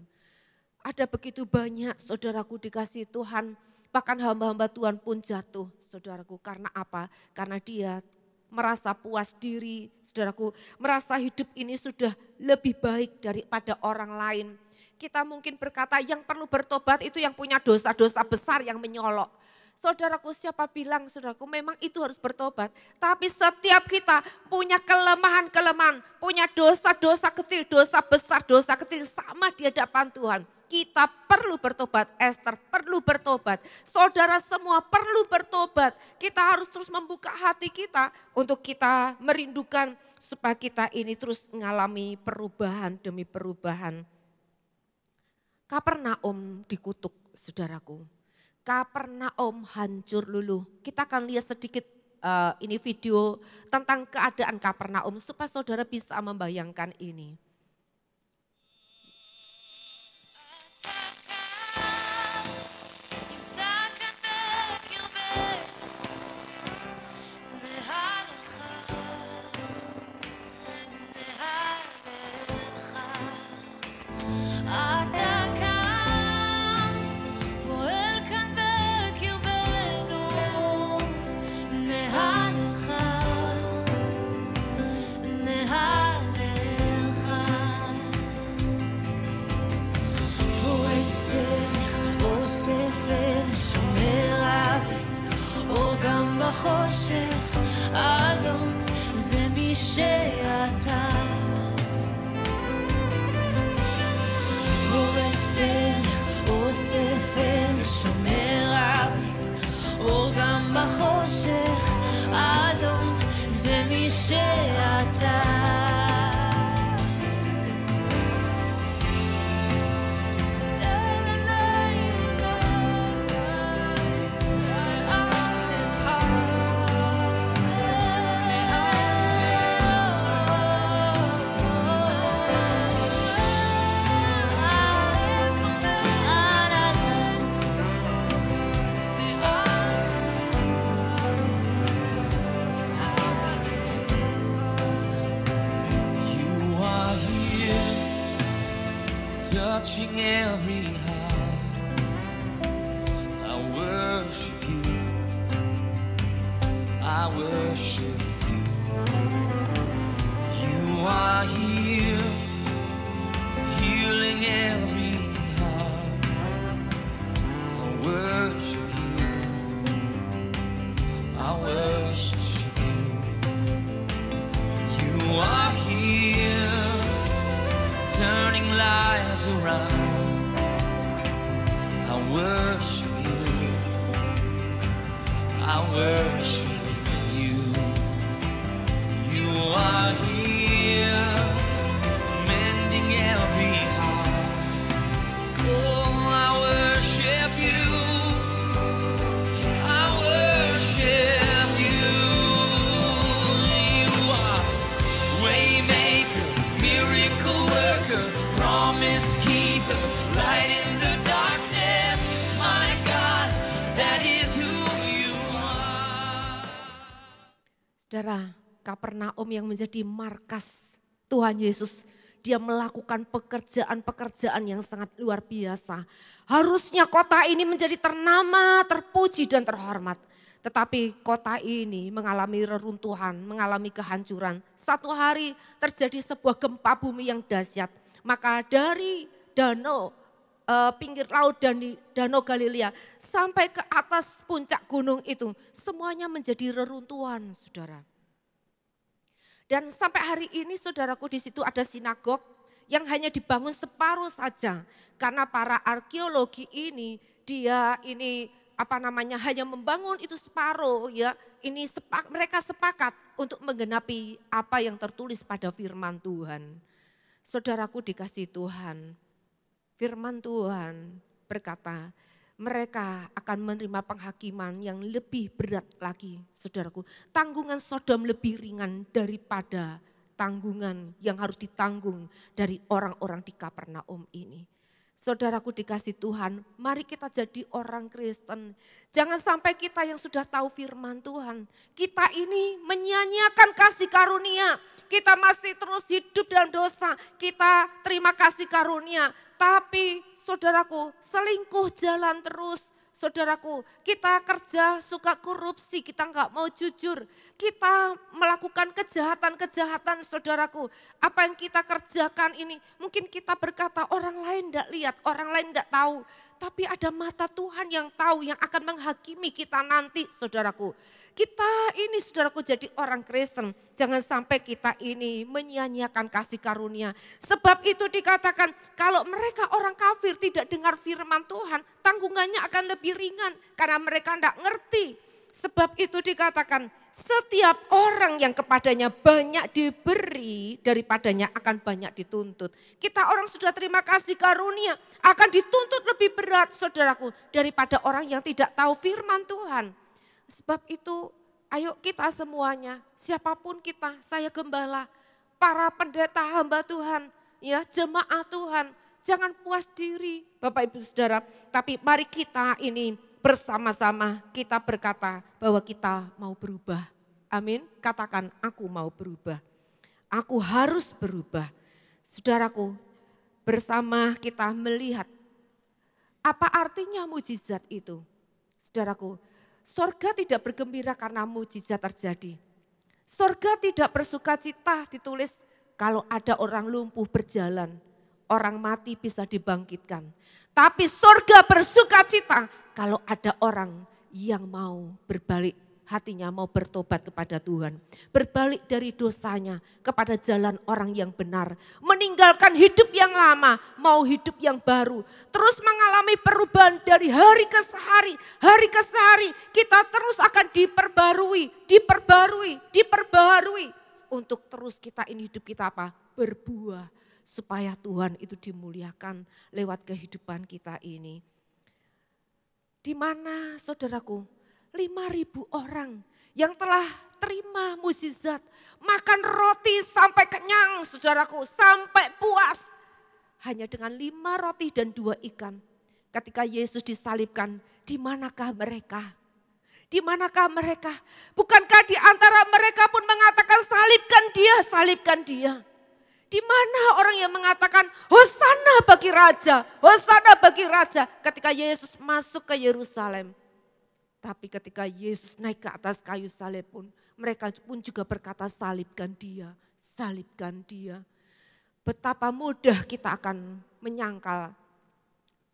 Ada begitu banyak saudaraku dikasih Tuhan, bahkan hamba-hamba Tuhan pun jatuh saudaraku. Karena apa? Karena dia merasa puas diri saudaraku, merasa hidup ini sudah lebih baik daripada orang lain. Kita mungkin berkata yang perlu bertobat itu yang punya dosa-dosa besar yang menyolok. Saudaraku siapa bilang saudaraku memang itu harus bertobat. Tapi setiap kita punya kelemahan-kelemahan, punya dosa-dosa kecil, dosa besar, dosa kecil sama di hadapan Tuhan. Kita perlu bertobat, Esther perlu bertobat. Saudara semua perlu bertobat. Kita harus terus membuka hati kita untuk kita merindukan supaya kita ini terus mengalami perubahan demi perubahan. Kapernaum dikutuk saudaraku. Kapernaum hancur luluh. Kita akan lihat sedikit ini video tentang keadaan Kapernaum supaya saudara bisa membayangkan ini. בחושך אדון זה מי שאתה פורץ דרך אוסף ושומר הבית אור גם בחושך אדון זה מי שאתה touching every heart. I worship you. I worship you. You are here, healing every heart. I worship you. I worship you. You are here, turning lives around. I worship you. I worship you. You are here, mending every heart. Oh, I worship you. I worship you. You are waymaker, miracle worker, promise keeper, light in the darkness. My God, that is who you are. Saudara, Kapernaum yang menjadi markas Tuhan Yesus, dia melakukan pekerjaan-pekerjaan yang sangat luar biasa. Harusnya kota ini menjadi ternama, terpuji dan terhormat. Tetapi kota ini mengalami reruntuhan, mengalami kehancuran. Satu hari terjadi sebuah gempa bumi yang dahsyat. Maka dari danau, pinggir laut dan di danau Galilea sampai ke atas puncak gunung itu, semuanya menjadi reruntuhan, saudara. Dan sampai hari ini saudaraku di situ ada sinagog yang hanya dibangun separuh saja. Karena para arkeologi ini, hanya membangun itu separuh ya. Mereka sepakat untuk menggenapi apa yang tertulis pada firman Tuhan. Saudaraku dikasihi Tuhan, firman Tuhan berkata, mereka akan menerima penghakiman yang lebih berat lagi, saudaraku. Tanggungan Sodom lebih ringan daripada tanggungan yang harus ditanggung dari orang-orang di Kapernaum ini. Saudaraku dikasihi Tuhan, mari kita jadi orang Kristen. Jangan sampai kita yang sudah tahu firman Tuhan, kita ini menyia-nyiakan kasih karunia. Kita masih terus hidup dalam dosa, kita terima kasih karunia. Tapi saudaraku, selingkuh jalan terus. Saudaraku, kita kerja suka korupsi, kita enggak mau jujur. Kita melakukan kejahatan-kejahatan, saudaraku. Apa yang kita kerjakan ini, mungkin kita berkata orang lain enggak lihat, orang lain enggak tahu. Tapi ada mata Tuhan yang tahu, yang akan menghakimi kita nanti, saudaraku. Kita ini, saudaraku, jadi orang Kristen. Jangan sampai kita ini menyia-nyiakan kasih karunia. Sebab itu dikatakan, kalau mereka orang kafir tidak dengar firman Tuhan, tanggungannya akan lebih ringan. Karena mereka tidak ngerti. Sebab itu dikatakan, setiap orang yang kepadanya banyak diberi, daripadanya akan banyak dituntut. Kita orang sudah terima kasih karunia, akan dituntut lebih berat, saudaraku, daripada orang yang tidak tahu firman Tuhan. Sebab itu, ayo kita semuanya, siapapun kita, saya gembala, para pendeta hamba Tuhan, ya jemaat Tuhan, jangan puas diri Bapak Ibu Saudara, tapi mari kita ini bersama-sama kita berkata bahwa kita mau berubah. Amin, katakan aku mau berubah, aku harus berubah. Saudaraku, bersama kita melihat apa artinya mujizat itu. Saudaraku, sorga tidak bergembira karena mujizat terjadi. Sorga tidak bersuka cita ditulis kalau ada orang lumpuh berjalan, orang mati bisa dibangkitkan. Tapi sorga bersuka cita kalau ada orang yang mau berbalik hatinya, mau bertobat kepada Tuhan. Berbalik dari dosanya kepada jalan orang yang benar. Meninggalkan hidup yang lama, mau hidup yang baru. Terus mengalami perubahan dari hari ke hari. Hari ke hari kita terus akan diperbarui. Untuk terus kita ini hidup kita apa? Berbuah. Supaya Tuhan itu dimuliakan lewat kehidupan kita ini. Di mana saudaraku? 5.000 orang yang telah terima mujizat, makan roti sampai kenyang, saudaraku, sampai puas. Hanya dengan 5 roti dan 2 ikan. Ketika Yesus disalibkan, di manakah mereka? Di manakah mereka? Bukankah di antara mereka pun mengatakan salibkan dia, salibkan dia. Di mana orang yang mengatakan Hosana bagi Raja, Hosana bagi Raja ketika Yesus masuk ke Yerusalem. Tapi ketika Yesus naik ke atas kayu salib pun, mereka pun juga berkata salibkan dia, salibkan dia. Betapa mudah kita akan menyangkal,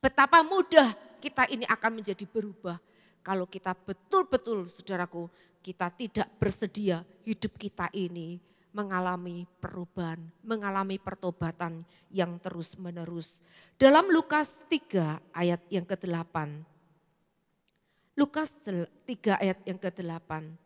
betapa mudah kita ini akan menjadi berubah. Kalau kita betul-betul, saudaraku, kita tidak bersedia hidup kita ini mengalami perubahan, mengalami pertobatan yang terus menerus. Dalam Lukas 3 ayat yang ke-8. Lukas 3 ayat yang ke-8.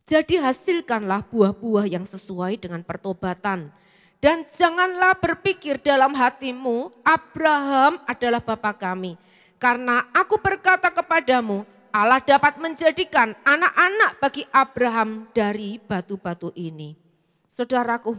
Jadi hasilkanlah buah-buah yang sesuai dengan pertobatan. Dan janganlah berpikir dalam hatimu, Abraham adalah bapa kami. Karena aku berkata kepadamu, Allah dapat menjadikan anak-anak bagi Abraham dari batu-batu ini. Saudaraku,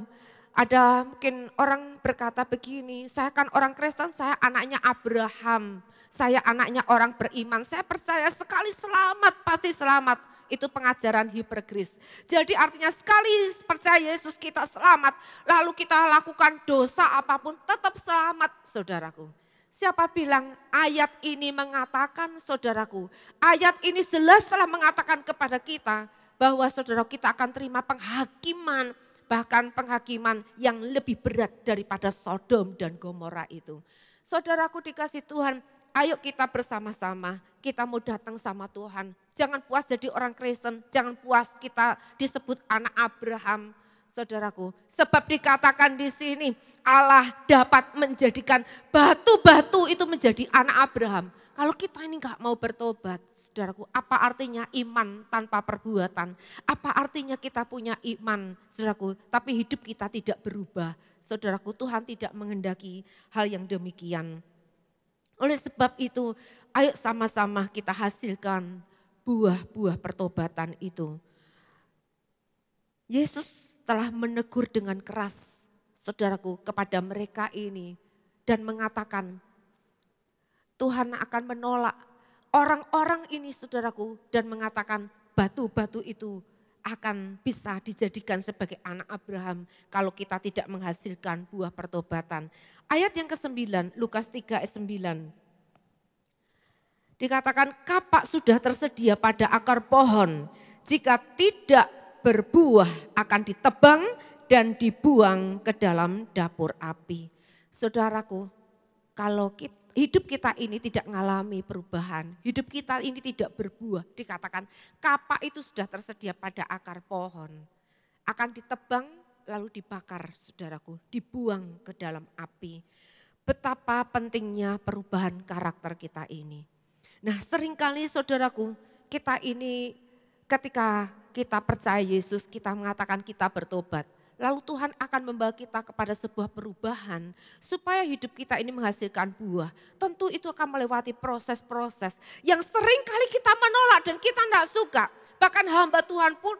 ada mungkin orang berkata begini, saya kan orang Kristen, saya anaknya Abraham. Saya anaknya orang beriman, saya percaya sekali selamat, pasti selamat. Itu pengajaran hipergris. Jadi artinya sekali percaya Yesus kita selamat, lalu kita lakukan dosa apapun tetap selamat, saudaraku. Siapa bilang ayat ini mengatakan, saudaraku, ayat ini jelas telah mengatakan kepada kita bahwa saudara kita akan terima penghakiman, bahkan penghakiman yang lebih berat daripada Sodom dan Gomora itu. Saudaraku dikasih Tuhan, ayo kita bersama-sama, kita mau datang sama Tuhan. Jangan puas jadi orang Kristen, jangan puas kita disebut anak Abraham. saudaraku. Sebab dikatakan di sini Allah dapat menjadikan batu-batu itu menjadi anak Abraham. Kalau kita ini enggak mau bertobat, saudaraku, apa artinya iman tanpa perbuatan? Apa artinya kita punya iman, saudaraku, tapi hidup kita tidak berubah? Saudaraku, Tuhan tidak menghendaki hal yang demikian. Oleh sebab itu, ayo sama-sama kita hasilkan buah-buah pertobatan itu. Yesus telah menegur dengan keras, saudaraku, kepada mereka ini dan mengatakan, Tuhan akan menolak orang-orang ini, saudaraku, dan mengatakan batu-batu itu akan bisa dijadikan sebagai anak Abraham kalau kita tidak menghasilkan buah pertobatan. Ayat yang ke-9, Lukas 3 ayat 9. Dikatakan kapak sudah tersedia pada akar pohon, jika tidak berbuah akan ditebang dan dibuang ke dalam dapur api. Saudaraku, kalau hidup kita ini tidak mengalami perubahan, hidup kita ini tidak berbuah, dikatakan kapak itu sudah tersedia pada akar pohon. Akan ditebang lalu dibakar, saudaraku, dibuang ke dalam api. Betapa pentingnya perubahan karakter kita ini. Nah, seringkali saudaraku, kita ini ketika kita percaya Yesus, kita mengatakan kita bertobat. Lalu Tuhan akan membawa kita kepada sebuah perubahan supaya hidup kita ini menghasilkan buah. Tentu itu akan melewati proses-proses yang sering kali kita menolak dan kita tidak suka. Bahkan hamba Tuhan pun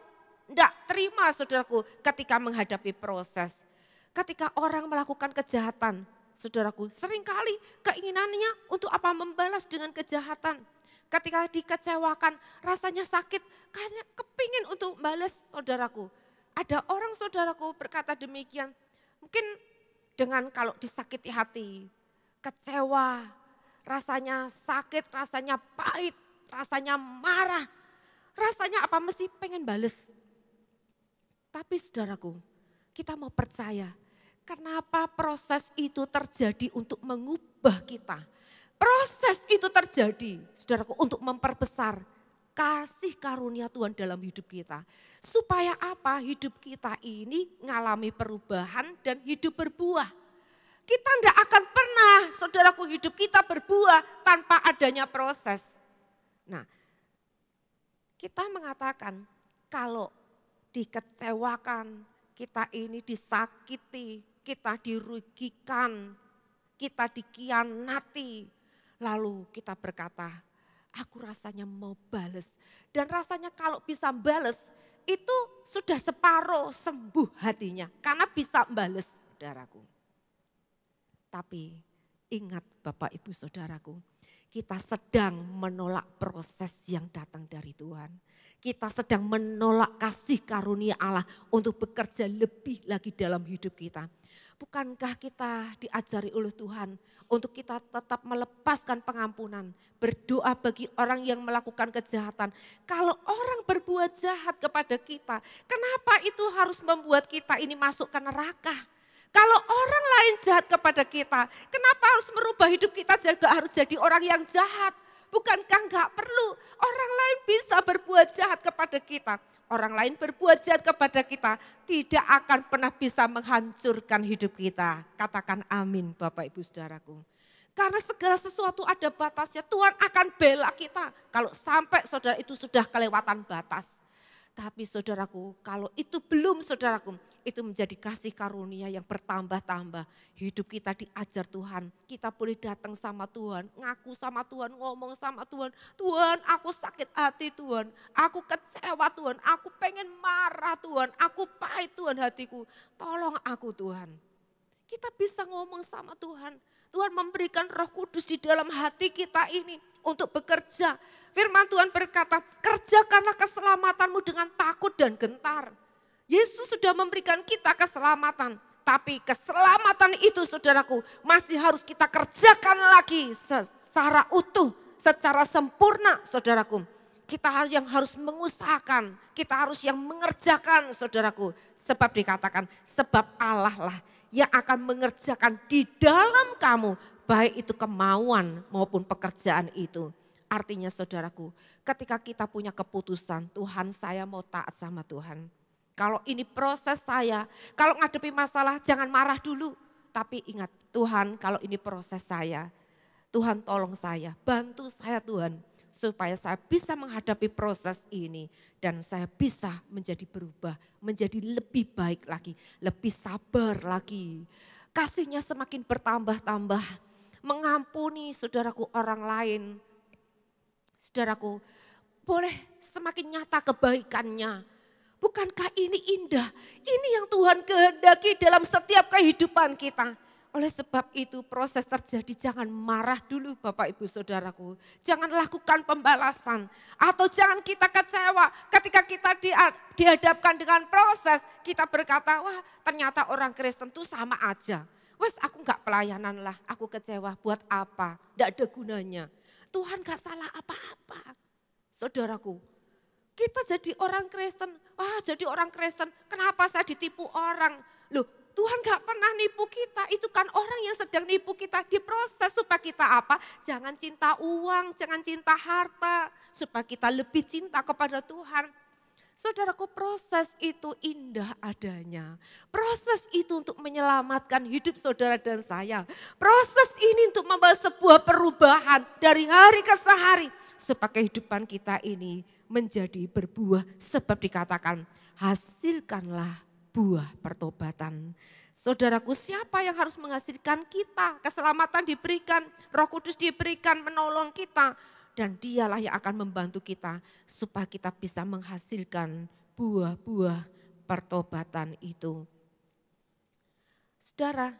tidak terima, saudaraku, ketika menghadapi proses. Ketika orang melakukan kejahatan, saudaraku, seringkali keinginannya untuk apa? Membalas dengan kejahatan. Ketika dikecewakan, rasanya sakit, karena kepingin untuk balas, saudaraku. Ada orang, saudaraku, berkata demikian, mungkin dengan kalau disakiti hati, kecewa, rasanya sakit, rasanya pahit, rasanya marah, rasanya apa? Mesti pengen bales. Tapi saudaraku, kita mau percaya, kenapa proses itu terjadi untuk mengubah kita? Proses itu terjadi, saudaraku, untuk memperbesar kasih karunia Tuhan dalam hidup kita. Supaya apa? Hidup kita ini mengalami perubahan dan hidup berbuah. Kita tidak akan pernah, saudaraku, hidup kita berbuah tanpa adanya proses. Nah, kita mengatakan kalau dikecewakan, kita ini disakiti, kita dirugikan, kita dikhianati. Lalu kita berkata, aku rasanya mau bales. Dan rasanya kalau bisa bales, itu sudah separuh sembuh hatinya. Karena bisa bales, saudaraku. Tapi ingat Bapak Ibu Saudaraku, kita sedang menolak proses yang datang dari Tuhan. Kita sedang menolak kasih karunia Allah untuk bekerja lebih lagi dalam hidup kita. Bukankah kita diajari oleh Tuhan untuk kita tetap melepaskan pengampunan, berdoa bagi orang yang melakukan kejahatan. Kalau orang berbuat jahat kepada kita, kenapa itu harus membuat kita ini masuk ke neraka? Kalau orang lain jahat kepada kita, kenapa harus merubah hidup kita juga harus jadi orang yang jahat? Bukankah enggak perlu orang lain bisa berbuat jahat kepada kita? Orang lain berbuat jahat kepada kita tidak akan pernah bisa menghancurkan hidup kita. Katakan amin Bapak Ibu Saudaraku. Karena segala sesuatu ada batasnya, Tuhan akan bela kita. Kalau sampai saudara itu sudah kelewatan batas. Tapi saudaraku, kalau itu belum saudaraku, itu menjadi kasih karunia yang bertambah-tambah. Hidup kita diajar Tuhan, kita boleh datang sama Tuhan, ngaku sama Tuhan, ngomong sama Tuhan. Tuhan, aku sakit hati Tuhan, aku kecewa Tuhan, aku pengen marah Tuhan, aku pahit Tuhan hatiku. Tolong aku Tuhan. Kita bisa ngomong sama Tuhan. Tuhan memberikan Roh Kudus di dalam hati kita ini untuk bekerja. Firman Tuhan berkata, kerjakanlah keselamatanmu dengan takut dan gentar. Yesus sudah memberikan kita keselamatan. Tapi keselamatan itu saudaraku masih harus kita kerjakan lagi secara utuh, secara sempurna saudaraku. Kita harus mengusahakan, kita harus yang mengerjakan saudaraku. Sebab dikatakan, sebab Allah lah yang akan mengerjakan di dalam kamu, baik itu kemauan maupun pekerjaan itu. Artinya saudaraku, ketika kita punya keputusan, Tuhan saya mau taat sama Tuhan. kalau ini proses saya, kalau ngadepi masalah jangan marah dulu. Tapi ingat Tuhan, kalau ini proses saya, Tuhan tolong saya, bantu saya Tuhan. Supaya saya bisa menghadapi proses ini dan saya bisa menjadi berubah, menjadi lebih baik lagi, lebih sabar lagi. Kasihnya semakin bertambah-tambah, mengampuni saudaraku orang lain. Saudaraku, boleh semakin nyata kebaikannya. Bukankah ini indah? Ini yang Tuhan kehendaki dalam setiap kehidupan kita. Oleh sebab itu proses terjadi, jangan marah dulu Bapak Ibu Saudaraku. Jangan lakukan pembalasan atau jangan kita kecewa ketika kita dihadapkan dengan proses. Kita berkata, wah ternyata orang Kristen itu sama aja. Wes aku gak pelayanan lah, aku kecewa, buat apa? Gak ada gunanya. Tuhan gak salah apa-apa. Saudaraku, kita jadi orang Kristen, wah jadi orang Kristen, kenapa saya ditipu orang? Loh, Tuhan gak pernah nipu kita, itu kan orang yang sedang nipu kita, diproses supaya kita apa? Jangan cinta uang, jangan cinta harta, supaya kita lebih cinta kepada Tuhan. Saudaraku, proses itu indah adanya. Proses itu untuk menyelamatkan hidup saudara dan saya. Proses ini untuk membawa sebuah perubahan dari hari ke hari. Supaya kehidupan kita ini menjadi berbuah. Sebab dikatakan hasilkanlah buah pertobatan. Saudaraku, siapa yang harus menghasilkan kita? Keselamatan diberikan, Roh Kudus diberikan menolong kita. Dan dialah yang akan membantu kita supaya kita bisa menghasilkan buah-buah pertobatan itu. Saudara,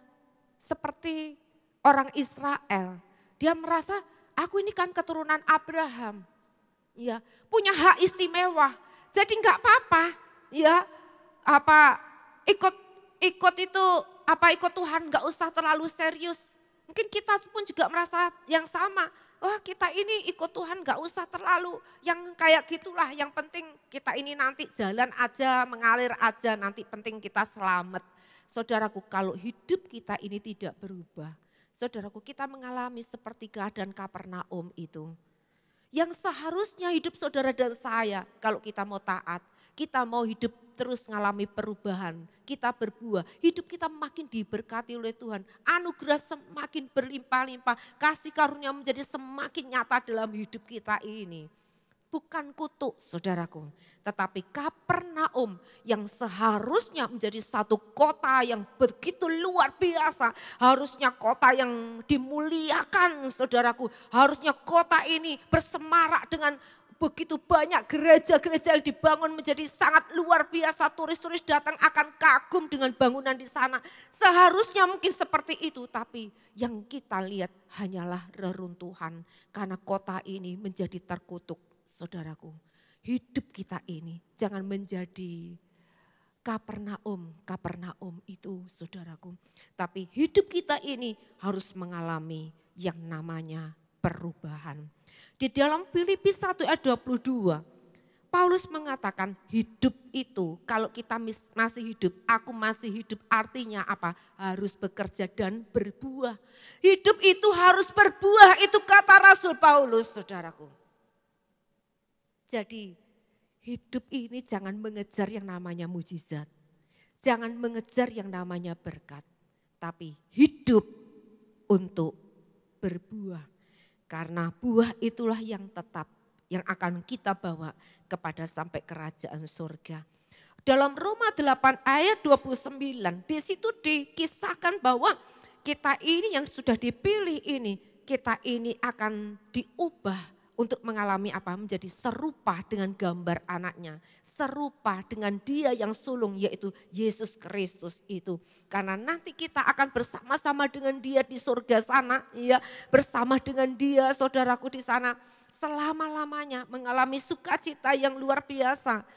seperti orang Israel, dia merasa aku ini kan keturunan Abraham. Ya, punya hak istimewa. Jadi enggak apa-apa, ya. Ikut Tuhan enggak usah terlalu serius. Mungkin kita pun juga merasa yang sama. Wah kita ini ikut Tuhan gak usah terlalu yang kayak gitulah. Yang penting kita ini nanti jalan aja, mengalir aja, nanti penting kita selamat. Saudaraku, kalau hidup kita ini tidak berubah, saudaraku, kita mengalami seperti keadaan Kapernaum itu. Yang seharusnya hidup saudara dan saya, kalau kita mau taat, kita mau hidup terus mengalami perubahan, kita berbuah, hidup kita makin diberkati oleh Tuhan, anugerah semakin berlimpah-limpah, kasih karunia menjadi semakin nyata dalam hidup kita ini. Bukan kutuk saudaraku, tetapi Kapernaum yang seharusnya menjadi satu kota yang begitu luar biasa, harusnya kota yang dimuliakan saudaraku, harusnya kota ini bersemarak dengan begitu banyak gereja-gereja yang dibangun menjadi sangat luar biasa. Turis-turis datang akan kagum dengan bangunan di sana. Seharusnya mungkin seperti itu, tapi yang kita lihat hanyalah reruntuhan. Karena kota ini menjadi terkutuk, saudaraku. Hidup kita ini jangan menjadi Kapernaum itu, saudaraku. Tapi hidup kita ini harus mengalami yang namanya perubahan. Di dalam Filipi 1 ayat 22, Paulus mengatakan hidup itu, kalau kita masih hidup, aku masih hidup, artinya apa? Harus bekerja dan berbuah. Hidup itu harus berbuah, itu kata Rasul Paulus, saudaraku. Jadi hidup ini jangan mengejar yang namanya mujizat. Jangan mengejar yang namanya berkat. Tapi hidup untuk berbuah. Karena buah itulah yang tetap, yang akan kita bawa kepada sampai kerajaan surga. Dalam Roma 8 ayat 29, di situ dikisahkan bahwa kita ini yang sudah dipilih ini, kita ini akan diubah untuk mengalami apa? Menjadi serupa dengan gambar anaknya. Serupa dengan dia yang sulung, yaitu Yesus Kristus itu. Karena nanti kita akan bersama-sama dengan dia di surga sana. Ya, bersama dengan dia saudaraku di sana. Selama-lamanya mengalami sukacita yang luar biasa.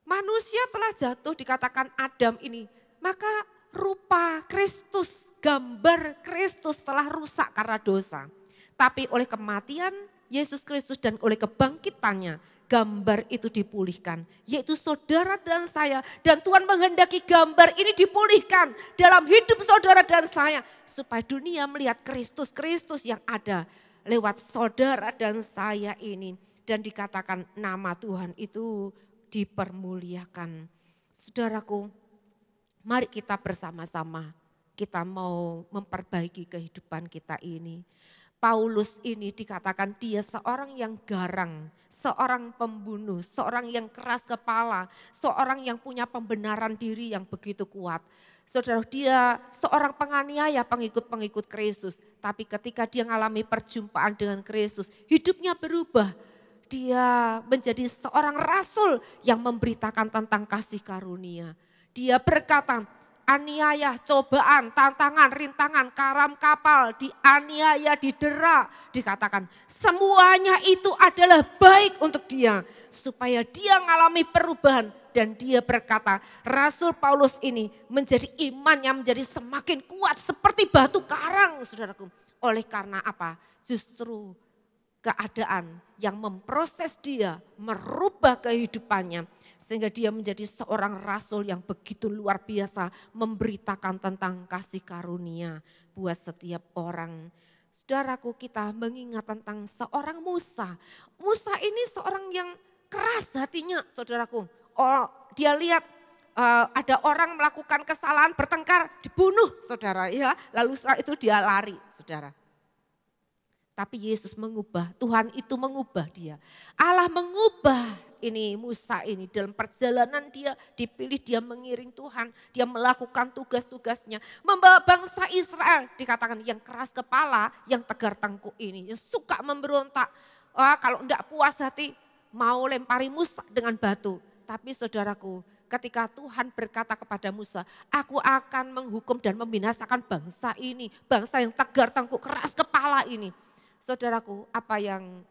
Manusia telah jatuh dikatakan Adam ini. Maka rupa Kristus, gambar Kristus telah rusak karena dosa. Tapi oleh kematian Yesus Kristus dan oleh kebangkitannya, gambar itu dipulihkan. Yaitu saudara dan saya. Dan Tuhan menghendaki gambar ini dipulihkan dalam hidup saudara dan saya. Supaya dunia melihat Kristus yang ada lewat saudara dan saya ini. Dan dikatakan nama Tuhan itu dipermuliakan. Saudaraku, mari kita bersama-sama, kita mau memperbaiki kehidupan kita ini. Paulus ini dikatakan dia seorang yang garang, seorang pembunuh, seorang yang keras kepala, seorang yang punya pembenaran diri yang begitu kuat. Saudara, dia seorang penganiaya pengikut-pengikut Kristus. Tapi ketika dia mengalami perjumpaan dengan Kristus, hidupnya berubah. Dia menjadi seorang rasul yang memberitakan tentang kasih karunia. Dia berkata, aniaya, cobaan, tantangan, rintangan, karam kapal, dianiaya, didera. Dikatakan semuanya itu adalah baik untuk dia. Supaya dia mengalami perubahan. Dan dia berkata, Rasul Paulus ini menjadi imannya menjadi semakin kuat seperti batu karang, saudaraku. Oleh karena apa? Justru keadaan yang memproses dia, merubah kehidupannya. Sehingga dia menjadi seorang rasul yang begitu luar biasa memberitakan tentang kasih karunia buat setiap orang. Saudaraku, kita mengingat tentang seorang Musa. Musa ini seorang yang keras hatinya, saudaraku. Oh, dia lihat ada orang melakukan kesalahan, bertengkar, dibunuh, saudara. Ya, lalu setelah itu dia lari, saudara. Tapi Yesus mengubah, Tuhan itu mengubah dia. Allah mengubah ini Musa ini dalam perjalanan dia dipilih, dia mengiring Tuhan. Dia melakukan tugas-tugasnya. Membawa bangsa Israel, dikatakan yang keras kepala, yang tegar tengkuk ini. Yang suka memberontak. Kalau tidak puas hati mau lempari Musa dengan batu. Tapi saudaraku, ketika Tuhan berkata kepada Musa, aku akan menghukum dan membinasakan bangsa ini. Bangsa yang tegar tengkuk, keras kepala ini. Saudaraku, apa yang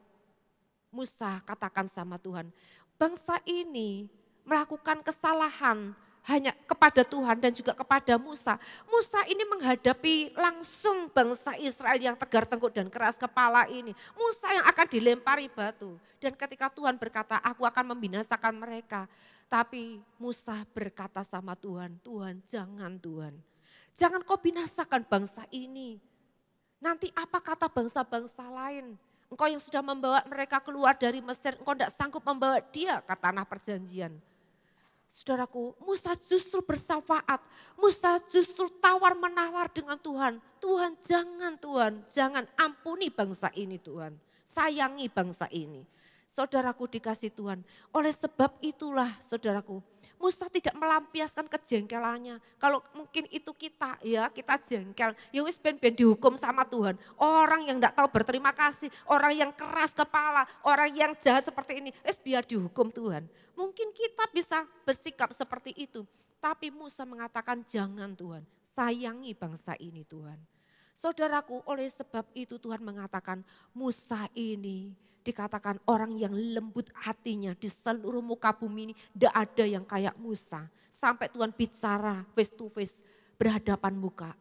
Musa katakan sama Tuhan? Bangsa ini melakukan kesalahan hanya kepada Tuhan dan juga kepada Musa. Musa ini menghadapi langsung bangsa Israel yang tegar tengkuk dan keras kepala ini. Musa yang akan dilempari batu. Dan ketika Tuhan berkata, aku akan membinasakan mereka. Tapi Musa berkata sama Tuhan, Tuhan jangan Tuhan. Jangan kau binasakan bangsa ini. Nanti apa kata bangsa-bangsa lain? Engkau yang sudah membawa mereka keluar dari Mesir, engkau tidak sanggup membawa dia ke tanah perjanjian. Saudaraku, Musa justru bersyafaat. Musa justru tawar-menawar dengan Tuhan. Tuhan, jangan ampuni bangsa ini Tuhan. Sayangi bangsa ini. Saudaraku dikasih Tuhan. Oleh sebab itulah saudaraku, Musa tidak melampiaskan kejengkelannya. Kalau mungkin itu kita jengkel. Ya wis ben dihukum sama Tuhan. Orang yang tidak tahu berterima kasih, orang yang keras kepala, orang yang jahat seperti ini, wis biar dihukum Tuhan. Mungkin kita bisa bersikap seperti itu. Tapi Musa mengatakan jangan Tuhan, sayangi bangsa ini Tuhan. Saudaraku, oleh sebab itu Tuhan mengatakan Musa ini dikatakan orang yang lembut hatinya di seluruh muka bumi ini. Tidak ada yang kayak Musa. Sampai Tuhan bicara face to face, berhadapan muka.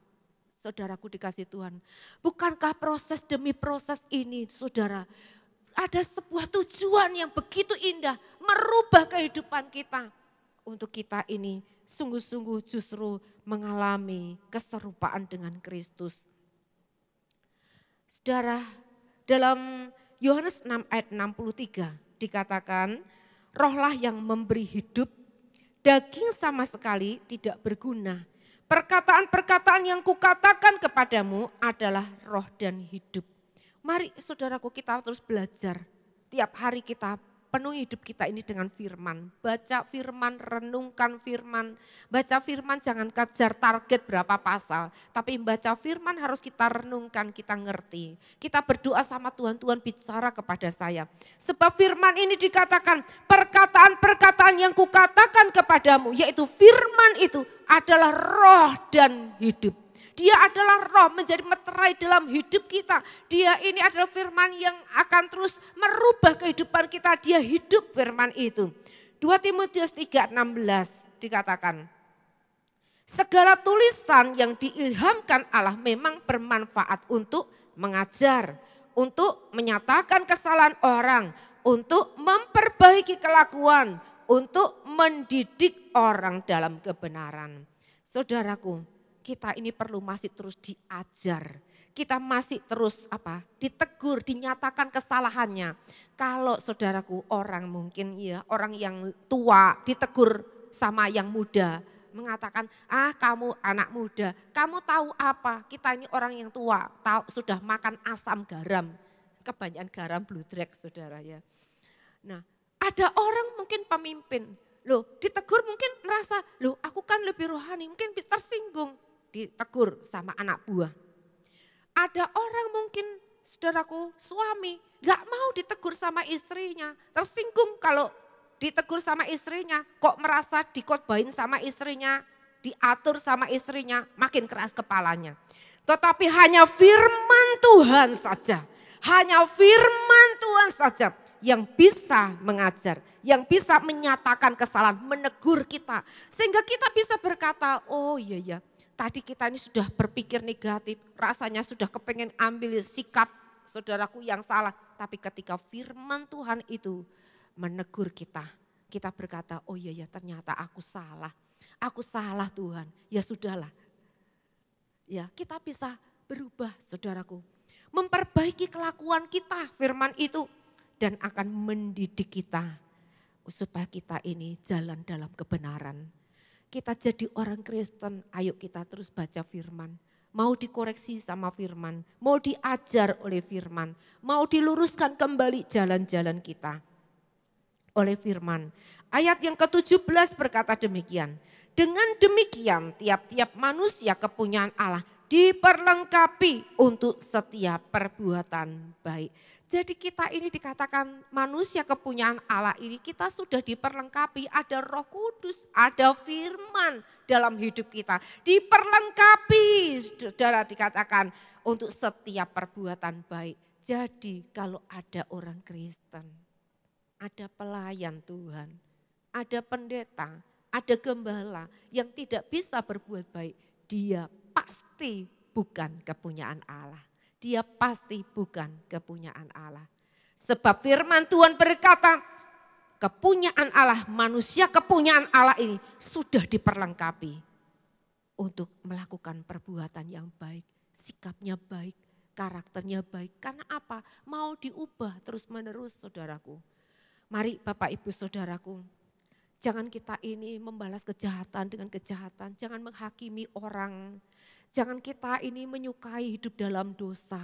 Saudaraku dikasih Tuhan. Bukankah proses demi proses ini saudara, ada sebuah tujuan yang begitu indah, merubah kehidupan kita. Untuk kita ini sungguh-sungguh justru mengalami keserupaan dengan Kristus. Saudara, dalam Yohanes 6 ayat 63 dikatakan, rohlah yang memberi hidup, daging sama sekali tidak berguna. Perkataan-perkataan yang kukatakan kepadamu adalah roh dan hidup. Mari saudaraku kita terus belajar. Tiap hari kita penuhi hidup kita ini dengan firman. Baca firman, renungkan firman. Baca firman jangan kejar target berapa pasal. Tapi baca firman harus kita renungkan, kita ngerti. Kita berdoa sama Tuhan, Tuhan bicara kepada saya. Sebab firman ini dikatakan, perkataan-perkataan yang kukatakan kepadamu, yaitu firman itu adalah roh dan hidup. Dia adalah roh menjadi meterai dalam hidup kita. Dia ini adalah firman yang akan terus merubah kehidupan kita. Dia hidup firman itu. 2 Timotius 3:16 dikatakan, segala tulisan yang diilhamkan Allah memang bermanfaat untuk mengajar, untuk menyatakan kesalahan orang, untuk memperbaiki kelakuan, untuk mendidik orang dalam kebenaran. Saudaraku, kita ini perlu masih terus diajar. Kita masih terus ditegur, dinyatakan kesalahannya. Kalau saudaraku orang mungkin orang yang tua ditegur sama yang muda. Mengatakan, kamu anak muda, kamu tahu apa? Kita ini orang yang tua, tahu sudah makan asam garam. Kebanyakan garam bludrek saudara ya. Nah ada orang mungkin pemimpin, loh ditegur mungkin merasa, loh aku kan lebih rohani, mungkin tersinggung. Ditegur sama anak buah. Ada orang mungkin saudaraku suami gak mau ditegur sama istrinya, tersinggung kalau ditegur sama istrinya, kok merasa dikotbahin sama istrinya, diatur sama istrinya, makin keras kepalanya. Tetapi hanya firman Tuhan saja, hanya firman Tuhan saja yang bisa mengajar, yang bisa menyatakan kesalahan, menegur kita. Sehingga kita bisa berkata, oh iya ya, tadi kita ini sudah berpikir negatif, rasanya sudah kepengen ambil sikap saudaraku yang salah. Tapi ketika firman Tuhan itu menegur kita, kita berkata, oh iya ya ternyata aku salah Tuhan, ya sudahlah. Ya kita bisa berubah saudaraku, memperbaiki kelakuan kita firman itu dan akan mendidik kita supaya kita ini jalan dalam kebenaran. Kita jadi orang Kristen, ayo kita terus baca firman. Mau dikoreksi sama firman, mau diajar oleh firman, mau diluruskan kembali jalan-jalan kita oleh firman. Ayat yang ke-17 berkata demikian. Dengan demikian tiap-tiap manusia kepunyaan Allah diperlengkapi untuk setiap perbuatan baik. Jadi kita ini dikatakan manusia kepunyaan Allah ini kita sudah diperlengkapi. Ada Roh Kudus, ada firman dalam hidup kita. Diperlengkapi, saudara dikatakan untuk setiap perbuatan baik. Jadi kalau ada orang Kristen, ada pelayan Tuhan, ada pendeta, ada gembala yang tidak bisa berbuat baik, dia pasti bukan kepunyaan Allah. Dia pasti bukan kepunyaan Allah. Sebab firman Tuhan berkata, kepunyaan Allah, manusia kepunyaan Allah ini sudah diperlengkapi untuk melakukan perbuatan yang baik, sikapnya baik, karakternya baik. Karena apa? Mau diubah terus-menerus saudaraku. Mari Bapak Ibu saudaraku, jangan kita ini membalas kejahatan dengan kejahatan, jangan menghakimi orang. Jangan kita ini menyukai hidup dalam dosa.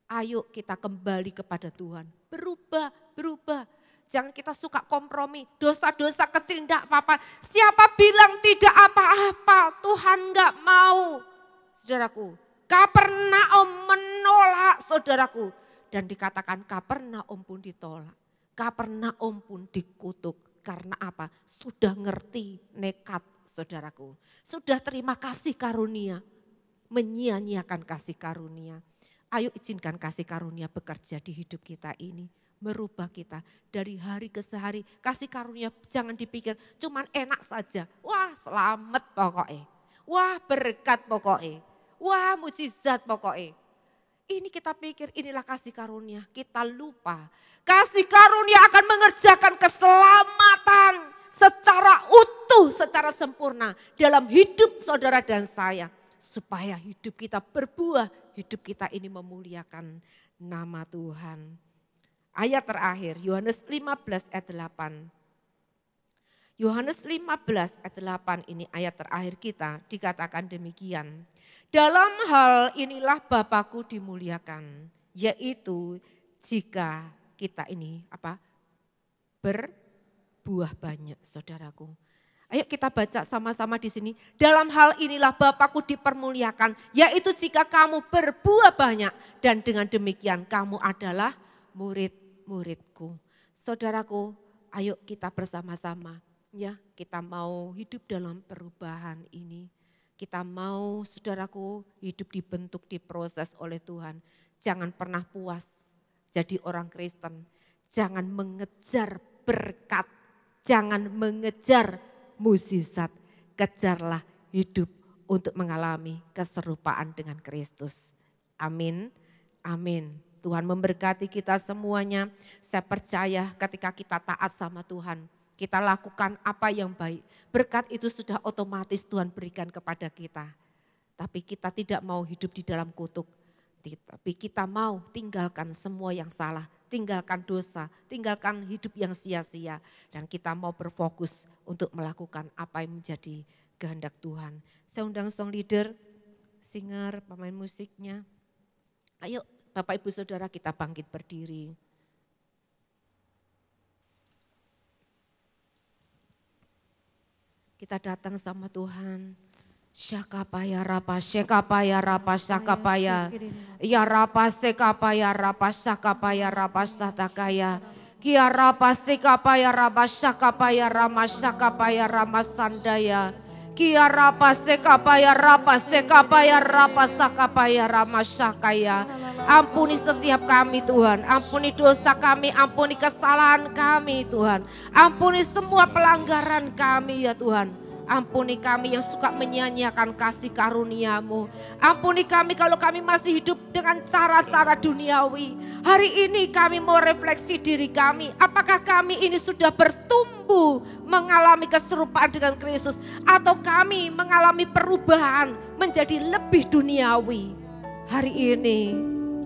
Ayo kita kembali kepada Tuhan, berubah. Jangan kita suka kompromi, dosa-dosa kecil enggak apa-apa. Siapa bilang tidak apa-apa, Tuhan enggak mau. Saudaraku, Kapernaum menolak saudaraku. Dan dikatakan Kapernaum pun ditolak, Kapernaum pun dikutuk. Karena apa? Sudah ngerti nekat saudaraku. Sudah terima kasih karunia. Menyia-nyiakan kasih karunia. Ayo izinkan kasih karunia bekerja di hidup kita ini. Merubah kita dari hari ke hari. Kasih karunia jangan dipikir cuman enak saja. Wah selamat pokoknya. Wah berkat pokoknya. Wah mujizat pokoknya. Ini kita pikir inilah kasih karunia, kita lupa. Kasih karunia akan mengerjakan keselamatan secara utuh, secara sempurna dalam hidup saudara dan saya. Supaya hidup kita berbuah, hidup kita ini memuliakan nama Tuhan. Ayat terakhir, Yohanes 15 ayat 8. Yohanes 15 ayat 8 ini ayat terakhir kita dikatakan demikian. Dalam hal inilah Bapakku dimuliakan, yaitu jika kita ini berbuah banyak saudaraku. Ayo kita baca sama-sama di sini. Dalam hal inilah Bapakku dipermuliakan, yaitu jika kamu berbuah banyak dan dengan demikian kamu adalah murid-muridku. Saudaraku, ayo kita bersama-sama. Ya, kita mau hidup dalam perubahan ini. Kita mau saudaraku hidup dibentuk, diproses oleh Tuhan. Jangan pernah puas jadi orang Kristen. Jangan mengejar berkat. Jangan mengejar mukjizat. Kejarlah hidup untuk mengalami keserupaan dengan Kristus. Amin. Amin. Tuhan memberkati kita semuanya. Saya percaya ketika kita taat sama Tuhan, kita lakukan apa yang baik. Berkat itu sudah otomatis Tuhan berikan kepada kita. Tapi kita tidak mau hidup di dalam kutuk. Tapi kita mau tinggalkan semua yang salah. tinggalkan dosa, tinggalkan hidup yang sia-sia. Dan kita mau berfokus untuk melakukan apa yang menjadi kehendak Tuhan. Saya undang song leader, singer, pemain musiknya. Ayo Bapak Ibu Saudara kita bangkit berdiri. Kita datang sama Tuhan. Syakapaya rapa sekapaya rapa sakapaya. Ya rapa sekapaya rapa sakapaya rapa satakaya. Kia rapa sekapaya rapa sakapaya rama sakapaya rama sandaya. Kia rapa sekapaya rapa sakapaya rama sakaya. Ampuni setiap kami Tuhan, ampuni dosa kami, ampuni kesalahan kami Tuhan. Ampuni semua pelanggaran kami ya Tuhan. Ampuni kami yang suka menyia-nyiakan kasih karunia-Mu. Ampuni kami kalau kami masih hidup dengan cara-cara duniawi. Hari ini kami mau refleksi diri kami. Apakah kami ini sudah bertumbuh mengalami keserupaan dengan Kristus. Atau kami mengalami perubahan menjadi lebih duniawi. Hari ini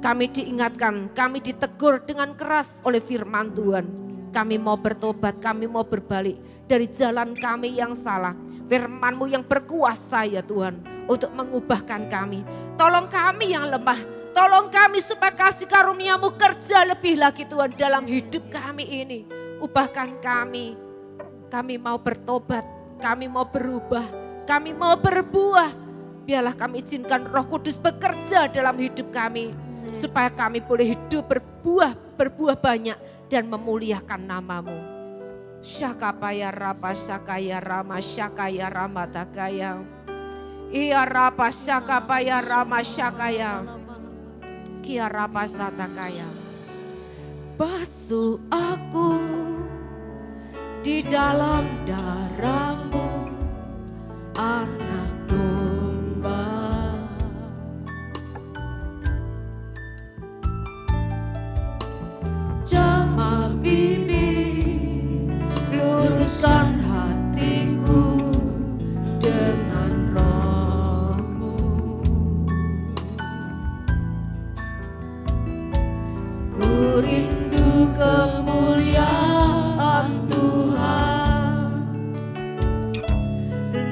kami diingatkan, kami ditegur dengan keras oleh firman Tuhan. Kami mau bertobat, kami mau berbalik dari jalan kami yang salah. Firman-Mu yang berkuasa ya Tuhan untuk mengubahkan kami. Tolong kami yang lemah, tolong kami supaya kasih karunia-Mu kerja lebih lagi Tuhan dalam hidup kami ini. Ubahkan kami mau bertobat, kami mau berubah, kami mau berbuah. Biarlah kami izinkan Roh Kudus bekerja dalam hidup kami. Supaya kami boleh hidup berbuah banyak dan memuliakan nama-Mu. Syakapaya rapa sakaya rama syakaya rama takaya. Iya rapa syakapaya rama syakaya. Kia rapa satakaya. Basuh aku di dalam darah-Mu, anak domba. Jamah bibir, luruskan hatiku dengan Roh-Mu. Ku rindu kemuliaan Tuhan,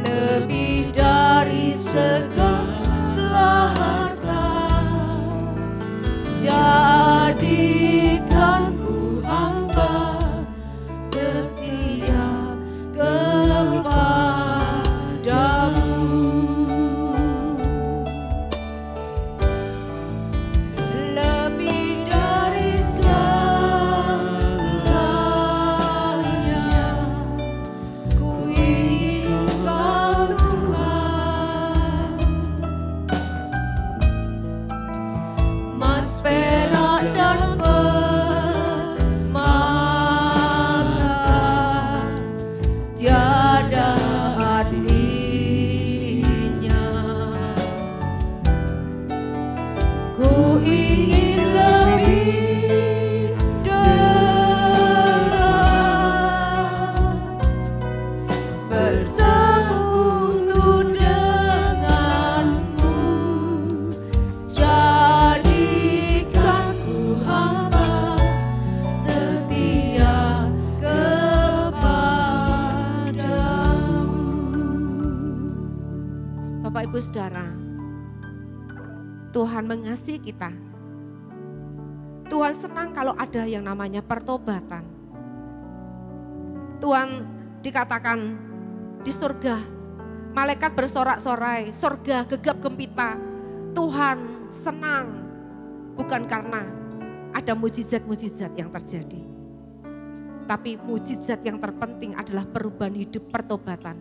lebih dari segala harta. Jadikan ku hamba setia kepadamu. Lebih dari segalanya, ku ingin Kau Tuhan. Mas perak dan permata tiada artinya. Ku ingin lebih dekat bersekutu dengan-Mu. Jadikan ku hamba setia kepadamu. Bapak Ibu Saudara, Tuhan mengasihi kita. Tuhan senang kalau ada yang namanya pertobatan. Tuhan dikatakan di surga, malaikat bersorak-sorai, surga gegap gempita. Tuhan senang bukan karena ada mujizat-mujizat yang terjadi. Tapi mujizat yang terpenting adalah perubahan hidup, pertobatan.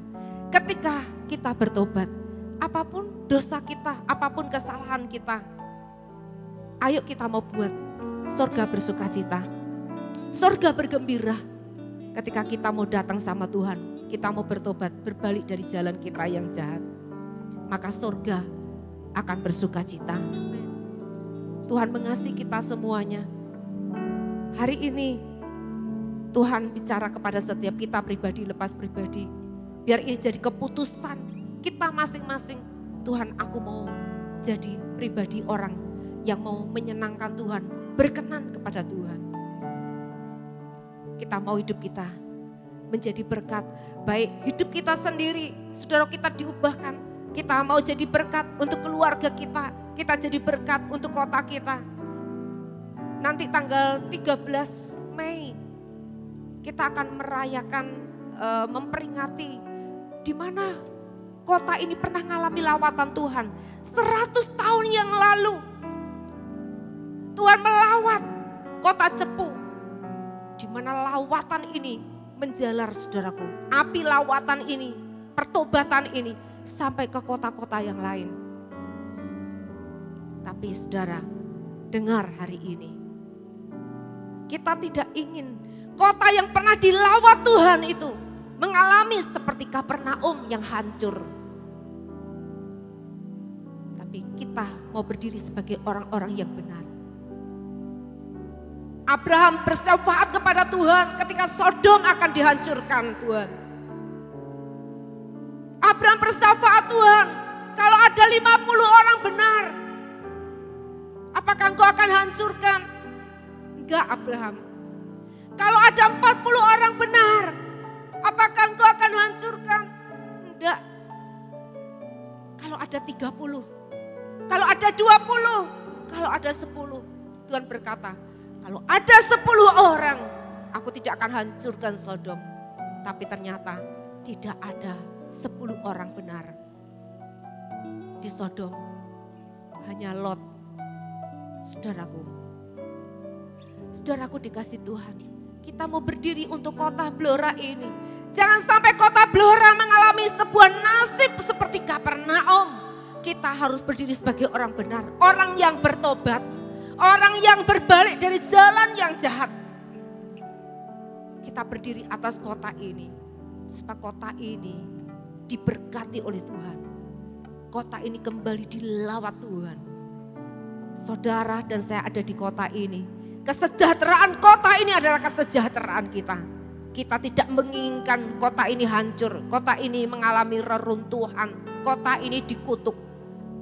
Ketika kita bertobat, apapun dosa kita, apapun kesalahan kita, ayo kita mau buat surga bersukacita, surga bergembira. Ketika kita mau datang sama Tuhan, kita mau bertobat, berbalik dari jalan kita yang jahat, maka surga akan bersukacita. Tuhan mengasihi kita semuanya. Hari ini Tuhan bicara kepada setiap kita pribadi lepas pribadi. Biar ini jadi keputusan kita masing-masing. Tuhan, aku mau jadi pribadi orang yang mau menyenangkan Tuhan, berkenan kepada Tuhan. Kita mau hidup kita menjadi berkat. Baik hidup kita sendiri, saudara, kita diubahkan. Kita mau jadi berkat untuk keluarga kita. Kita jadi berkat untuk kota kita. Nanti tanggal 13 Mei kita akan merayakan, memperingati di mana kota ini pernah mengalami lawatan Tuhan. 100 tahun yang lalu Tuhan melawat kota Cepu, di mana lawatan ini menjalar, saudaraku. Api lawatan ini, pertobatan ini sampai ke kota-kota yang lain. Tapi saudara, dengar hari ini, kita tidak ingin kota yang pernah dilawat Tuhan itu mengalami seperti Kapernaum yang hancur. Tapi kita mau berdiri sebagai orang-orang yang benar. Abraham bersyafaat kepada Tuhan ketika Sodom akan dihancurkan, Tuhan. Abraham bersyafaat, Tuhan, kalau ada 50 orang benar, apakah Engkau akan hancurkan? Enggak, Abraham. Kalau ada 40 orang benar, apakah Engkau akan hancurkan? Enggak. Kalau ada 30, kalau ada 20, kalau ada 10, Tuhan berkata, kalau ada 10 orang, aku tidak akan hancurkan Sodom. Tapi ternyata tidak ada 10 orang benar. Di Sodom hanya Lot. Saudaraku dikasih Tuhan, kita mau berdiri untuk kota Blora ini. Jangan sampai kota Blora mengalami sebuah nasib seperti Kapernaum. Kita harus berdiri sebagai orang benar, orang yang bertobat, orang yang berbalik dari jalan yang jahat. Kita berdiri atas kota ini, supaya kota ini diberkati oleh Tuhan. Kota ini kembali dilawat Tuhan. Saudara dan saya ada di kota ini. Kesejahteraan kota ini adalah kesejahteraan kita. Kita tidak menginginkan kota ini hancur, kota ini mengalami reruntuhan, kota ini dikutuk.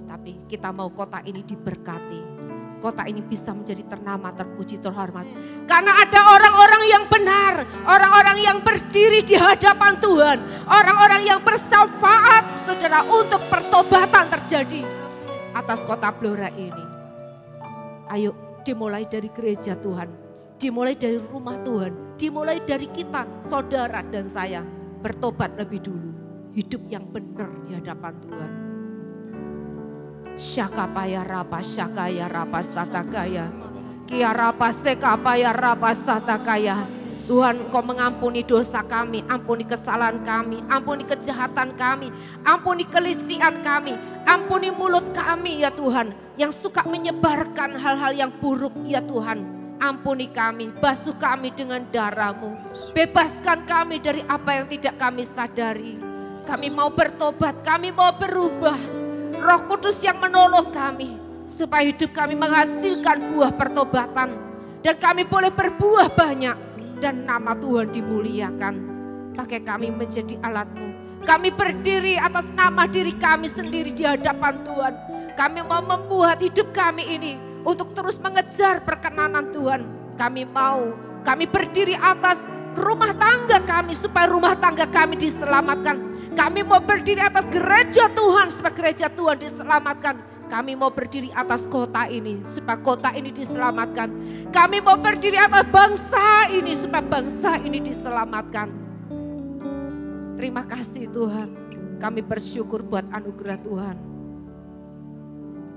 Tapi kita mau kota ini diberkati. Kota ini bisa menjadi ternama, terpuji, terhormat. Karena ada orang-orang yang benar, orang-orang yang berdiri di hadapan Tuhan, orang-orang yang bersyafaat, saudara, untuk pertobatan terjadi atas kota Blora ini. Ayo dimulai dari gereja Tuhan, dimulai dari rumah Tuhan, dimulai dari kita, saudara dan saya, bertobat lebih dulu, hidup yang benar di hadapan Tuhan. Syakapaya rapa syakaya rapa satakaya. Kia rapa sekapaya rapa satakaya. Tuhan, Engkau mengampuni dosa kami, ampuni kesalahan kami, ampuni kejahatan kami, ampuni kelicikan kami, ampuni mulut kami ya Tuhan, yang suka menyebarkan hal-hal yang buruk ya Tuhan. Ampuni kami, basuh kami dengan darah-Mu, bebaskan kami dari apa yang tidak kami sadari. Kami mau bertobat, kami mau berubah. Roh Kudus yang menolong kami supaya hidup kami menghasilkan buah pertobatan dan kami boleh berbuah banyak dan nama Tuhan dimuliakan. Pakai kami menjadi alat-Mu. Kami berdiri atas nama diri kami sendiri di hadapan Tuhan. Kami mau membuat hidup kami ini untuk terus mengejar perkenanan Tuhan. Kami berdiri atas rumah tangga kami supaya rumah tangga kami diselamatkan. Kami mau berdiri atas gereja Tuhan supaya gereja Tuhan diselamatkan. Kami mau berdiri atas kota ini supaya kota ini diselamatkan. Kami mau berdiri atas bangsa ini supaya bangsa ini diselamatkan. Terima kasih Tuhan. Kami bersyukur buat anugerah Tuhan.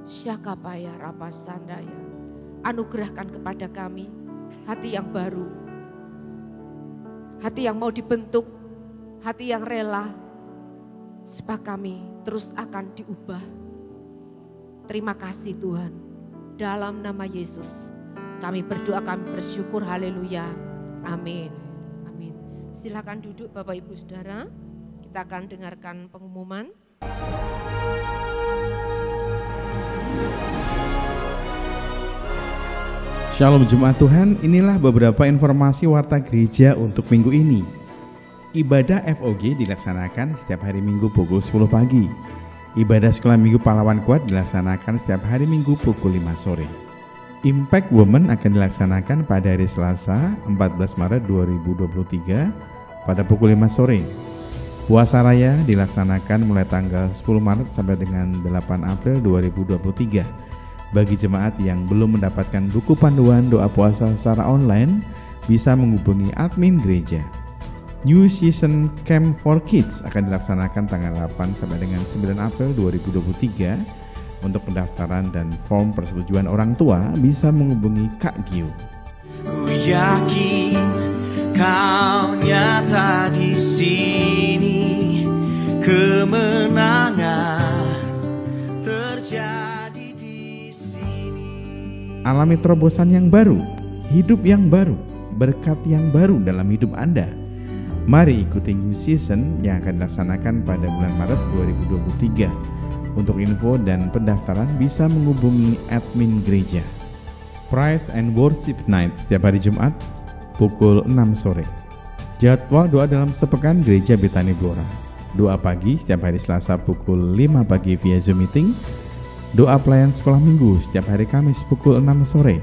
Syakapaya rapasandaya. Anugerahkan kepada kami hati yang baru. Hati yang mau dibentuk. Hati yang rela. Supaya kami terus akan diubah. Terima kasih Tuhan. Dalam nama Yesus kami berdoa, kami bersyukur. Haleluya. Amin. Amin. Silakan duduk Bapak Ibu Saudara. Kita akan dengarkan pengumuman. Shalom Jemaat Tuhan, inilah beberapa informasi warta gereja untuk minggu ini. Ibadah FOG dilaksanakan setiap hari Minggu pukul 10 pagi. Ibadah Sekolah Minggu Pahlawan Kuat dilaksanakan setiap hari Minggu pukul 5 sore. Impact Women akan dilaksanakan pada hari Selasa 14 Maret 2023 pada pukul 5 sore. Puasa Raya dilaksanakan mulai tanggal 10 Maret sampai dengan 8 April 2023. Bagi jemaat yang belum mendapatkan buku panduan doa puasa secara online, bisa menghubungi admin gereja. New Season Camp for Kids akan dilaksanakan tanggal 8 sampai dengan 9 April 2023. Untuk pendaftaran dan form persetujuan orang tua bisa menghubungi Kak Giu. Ku yakin kau nyata di sini, kemenangan terjadi di sini. Alami terobosan yang baru, hidup yang baru, berkat yang baru dalam hidup Anda. Mari ikuti New Season yang akan dilaksanakan pada bulan Maret 2023. Untuk info dan pendaftaran bisa menghubungi admin gereja. Praise and Worship Night setiap hari Jumat pukul 6 sore. Jadwal doa dalam sepekan Gereja Betani Blora. Doa pagi setiap hari Selasa pukul 5 pagi via Zoom meeting. Doa pelayan sekolah minggu setiap hari Kamis pukul 6 sore.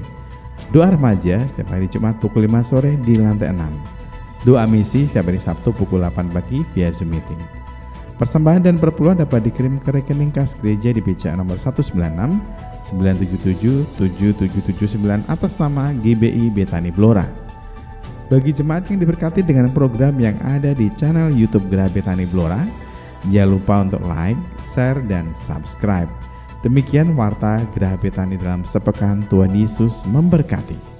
Doa remaja setiap hari Jumat pukul 5 sore di lantai 6. Doa misi setiap hari Sabtu pukul 8 pagi via Zoom meeting. Persembahan dan perpuluhan dapat dikirim ke rekening kas gereja di BCA nomor 196 977 7779 atas nama GBI Betani Blora. Bagi jemaat yang diberkati dengan program yang ada di channel YouTube Gera Betani Blora, jangan lupa untuk like, share, dan subscribe. Demikian warta Gera Betani dalam sepekan. Tuhan Yesus memberkati.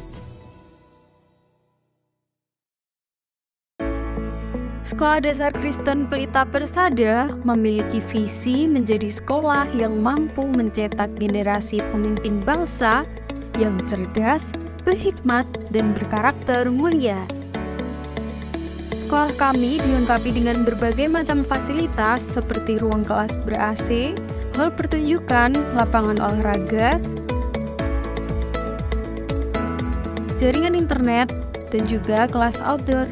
Sekolah Dasar Kristen Pelita Persada memiliki visi menjadi sekolah yang mampu mencetak generasi pemimpin bangsa yang cerdas, berhikmat, dan berkarakter mulia. Sekolah kami dilengkapi dengan berbagai macam fasilitas seperti ruang kelas ber-AC, hal pertunjukan, lapangan olahraga, jaringan internet, dan juga kelas outdoor.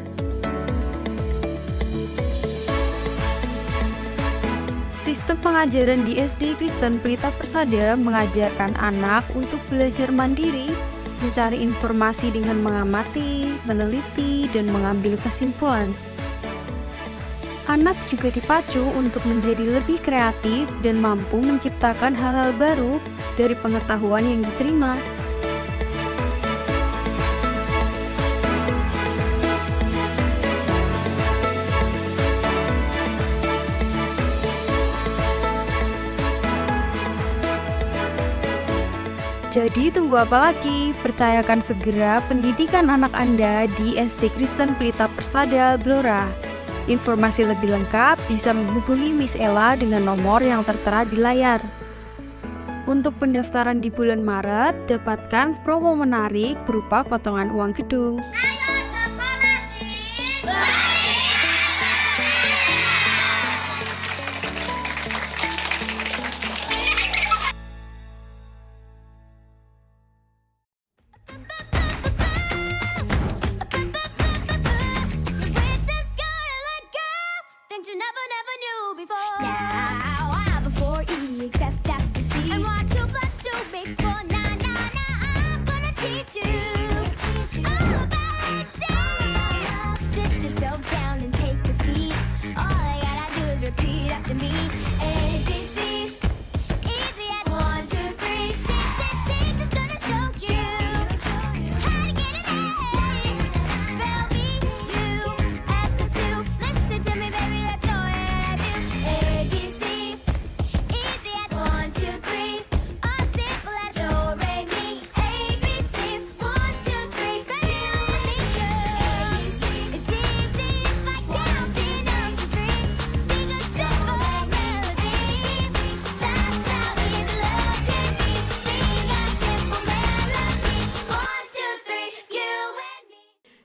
Sistem pengajaran di SD Kristen Pelita Persada mengajarkan anak untuk belajar mandiri, mencari informasi dengan mengamati, meneliti, dan mengambil kesimpulan. Anak juga dipacu untuk menjadi lebih kreatif dan mampu menciptakan hal-hal baru dari pengetahuan yang diterima. Jadi tunggu apa lagi? Percayakan segera pendidikan anak Anda di SD Kristen Pelita Persada Blora. Informasi lebih lengkap bisa menghubungi Miss Ella dengan nomor yang tertera di layar. Untuk pendaftaran di bulan Maret, dapatkan promo menarik berupa potongan uang gedung.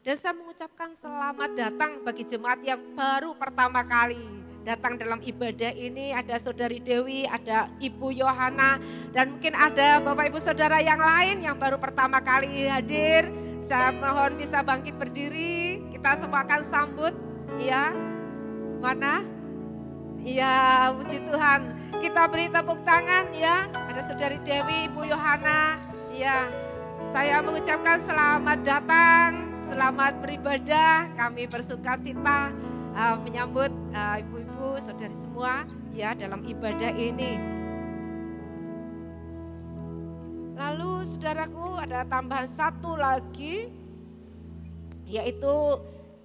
Dan saya mengucapkan selamat datang bagi jemaat yang baru pertama kali datang dalam ibadah ini. Ada Saudari Dewi, ada Ibu Yohana, dan mungkin ada Bapak Ibu Saudara yang lain yang baru pertama kali hadir. Saya mohon bisa bangkit berdiri, kita semua akan sambut. Ya, mana? Ya, puji Tuhan. Kita beri tepuk tangan ya. Ada Saudari Dewi, Ibu Yohana, ya. Saya mengucapkan selamat datang, selamat beribadah. Kami bersukacita menyambut ibu-ibu, saudari semua ya dalam ibadah ini. Lalu saudaraku ada tambahan satu lagi, yaitu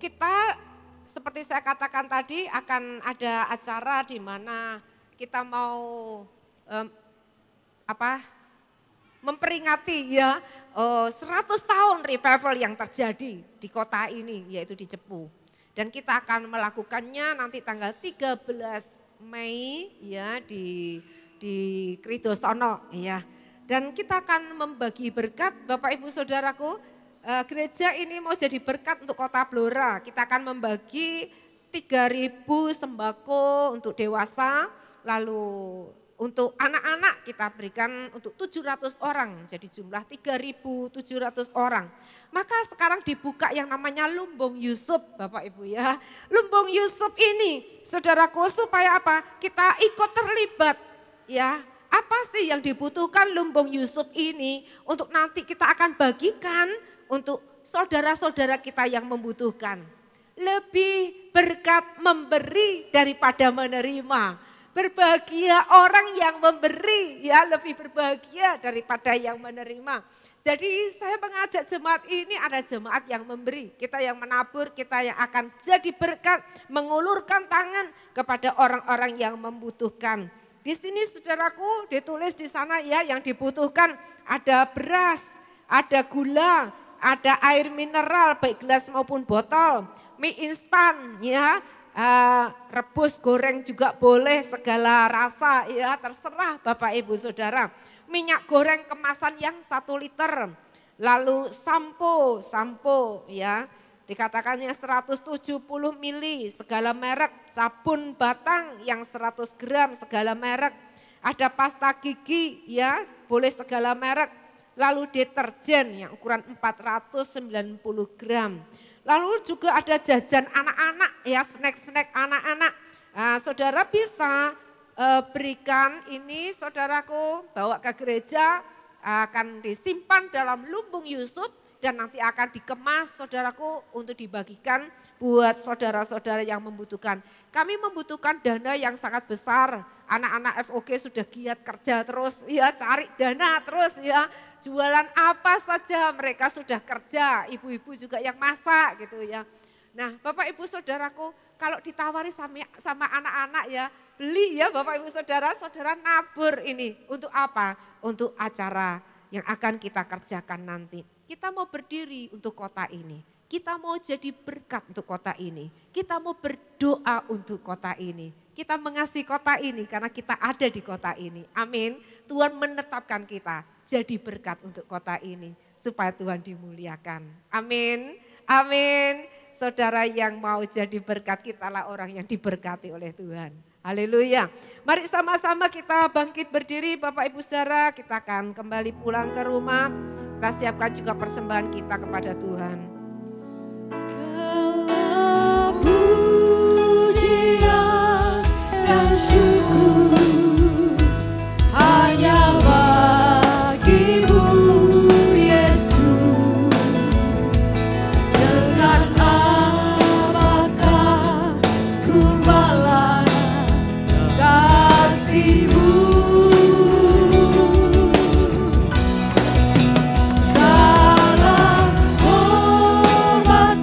kita seperti saya katakan tadi akan ada acara di mana kita mau memperingati ya 100 tahun revival yang terjadi di kota ini, yaitu di Cepu. Dan kita akan melakukannya nanti tanggal 13 Mei ya di Kridosono ya. Dan kita akan membagi berkat, Bapak Ibu Saudaraku, gereja ini mau jadi berkat untuk Kota Blora. Kita akan membagi 3.000 sembako untuk dewasa, lalu untuk anak-anak kita berikan untuk 700 orang, jadi jumlah 3.700 orang. Maka sekarang dibuka yang namanya Lumbung Yusuf, Bapak Ibu ya. Lumbung Yusuf ini, saudaraku, supaya apa? Kita ikut terlibat ya. Apa sih yang dibutuhkan Lumbung Yusuf ini untuk nanti kita akan bagikan untuk saudara-saudara kita yang membutuhkan. Lebih berkat memberi daripada menerima. Berbahagia orang yang memberi, ya lebih berbahagia daripada yang menerima. Jadi saya mengajak jemaat ini, ada jemaat yang memberi, kita yang menabur, kita yang akan jadi berkat, mengulurkan tangan kepada orang-orang yang membutuhkan. Di sini saudaraku ditulis di sana ya yang dibutuhkan ada beras, ada gula, ada air mineral baik gelas maupun botol, mie instan ya. Rebus goreng juga boleh segala rasa ya terserah Bapak Ibu Saudara. Minyak goreng kemasan yang 1 liter. Lalu sampo ya dikatakannya 170 mili segala merek. Sabun batang yang 100 gram segala merek. Ada pasta gigi ya boleh segala merek. Lalu deterjen yang ukuran 490 gram. Lalu juga ada jajan anak-anak ya, snack-snack anak-anak. Saudara bisa berikan ini saudaraku, bawa ke gereja, akan disimpan dalam Lumbung Yusuf dan nanti akan dikemas saudaraku untuk dibagikan buat saudara-saudara yang membutuhkan. Kami membutuhkan dana yang sangat besar. Anak-anak FOG sudah giat kerja terus ya, cari dana terus ya. Jualan apa saja mereka sudah kerja, ibu-ibu juga yang masak gitu ya. Nah Bapak Ibu Saudaraku, kalau ditawari sama anak-anak ya, beli ya Bapak Ibu Saudara, saudara nabur ini. Untuk apa? Untuk acara yang akan kita kerjakan nanti. Kita mau berdiri untuk kota ini. Kita mau jadi berkat untuk kota ini. Kita mau berdoa untuk kota ini. Kita mengasihi kota ini karena kita ada di kota ini. Amin. Tuhan menetapkan kita jadi berkat untuk kota ini. Supaya Tuhan dimuliakan. Amin. Amin. Saudara yang mau jadi berkat, kitalah orang yang diberkati oleh Tuhan. Haleluya. Mari sama-sama kita bangkit berdiri Bapak Ibu Saudara. Kita akan kembali pulang ke rumah. Kita siapkan juga persembahan kita kepada Tuhan. Segala pujian dan syukur hanya bagimu Yesus. Dengan apakah ku balas kasih-Mu? Segala hormat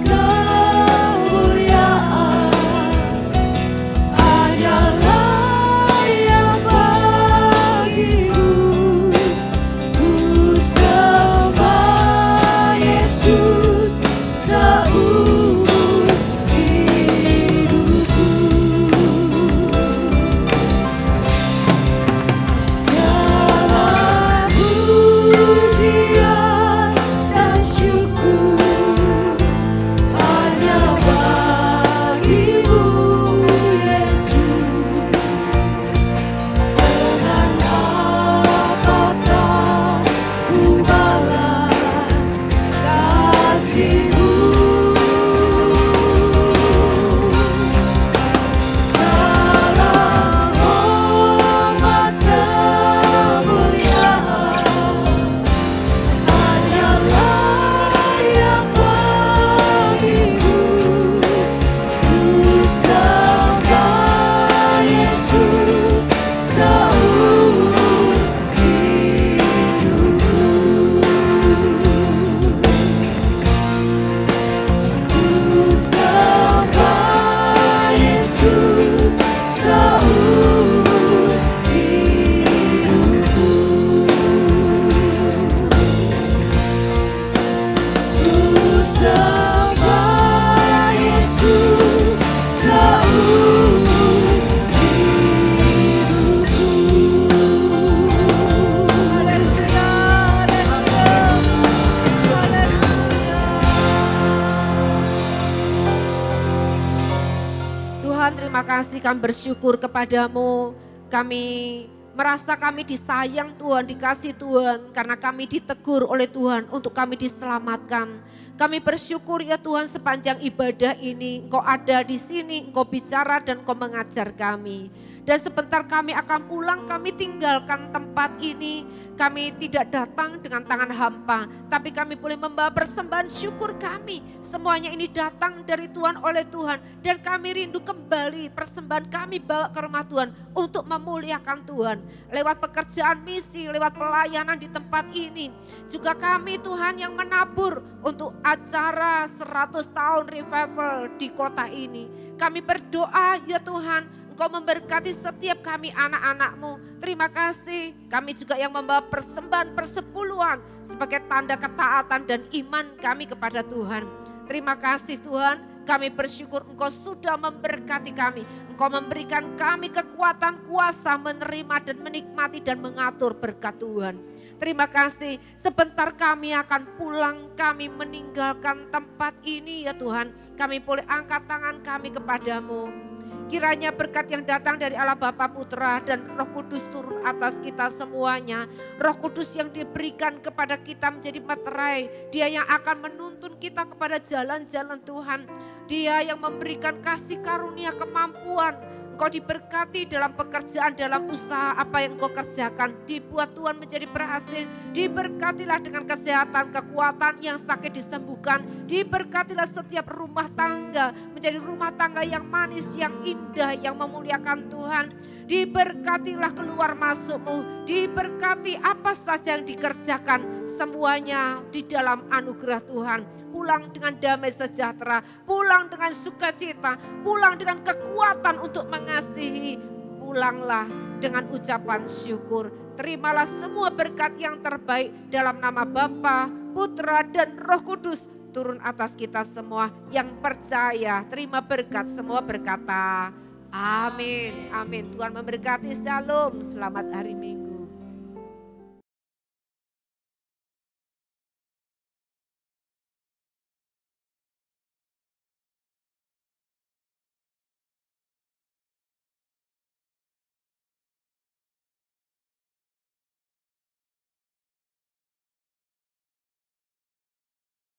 kami bersyukur kepadamu. Kami merasa kami disayang Tuhan, dikasih Tuhan. Karena kami ditegur oleh Tuhan untuk kami diselamatkan. Kami bersyukur ya Tuhan sepanjang ibadah ini Engkau ada di sini, Engkau bicara dan Engkau mengajar kami. Dan sebentar kami akan pulang, kami tinggalkan tempat ini. Kami tidak datang dengan tangan hampa, tapi kami boleh membawa persembahan syukur kami. Semuanya ini datang dari Tuhan, oleh Tuhan. Dan kami rindu kembali persembahan kami bawa ke rumah Tuhan untuk memuliakan Tuhan. Lewat pekerjaan misi, lewat pelayanan di tempat ini. Juga kami Tuhan yang menabur untuk acara 100 tahun revival di kota ini. Kami berdoa ya Tuhan, Engkau memberkati setiap kami anak-anak-Mu. Terima kasih. Kami juga yang membawa persembahan persepuluhan sebagai tanda ketaatan dan iman kami kepada Tuhan. Terima kasih Tuhan. Kami bersyukur Engkau sudah memberkati kami. Engkau memberikan kami kekuatan kuasa menerima dan menikmati dan mengatur berkat Tuhan. Terima kasih. Sebentar kami akan pulang. Kami meninggalkan tempat ini ya Tuhan. Kami boleh angkat tangan kami kepadamu. Kiranya berkat yang datang dari Allah Bapa, Putra dan Roh Kudus turun atas kita semuanya. Roh Kudus yang diberikan kepada kita menjadi materai. Dia yang akan menuntun kita kepada jalan-jalan Tuhan. Dia yang memberikan kasih karunia kemampuan. Engkau diberkati dalam pekerjaan, dalam usaha apa yang Engkau kerjakan. Dibuat Tuhan menjadi berhasil. Diberkatilah dengan kesehatan, kekuatan, yang sakit disembuhkan. Diberkatilah setiap rumah tangga menjadi rumah tangga yang manis, yang indah, yang memuliakan Tuhan. Diberkatilah keluar masukmu. Diberkati apa saja yang dikerjakan. Semuanya di dalam anugerah Tuhan. Pulang dengan damai sejahtera, pulang dengan sukacita, pulang dengan kekuatan untuk mengasihi. Pulanglah dengan ucapan syukur. Terimalah semua berkat yang terbaik dalam nama Bapa, Putra dan Roh Kudus turun atas kita semua yang percaya. Terima berkat, semua berkata amin. Amin. Tuhan memberkati. Shalom. Selamat hari Minggu.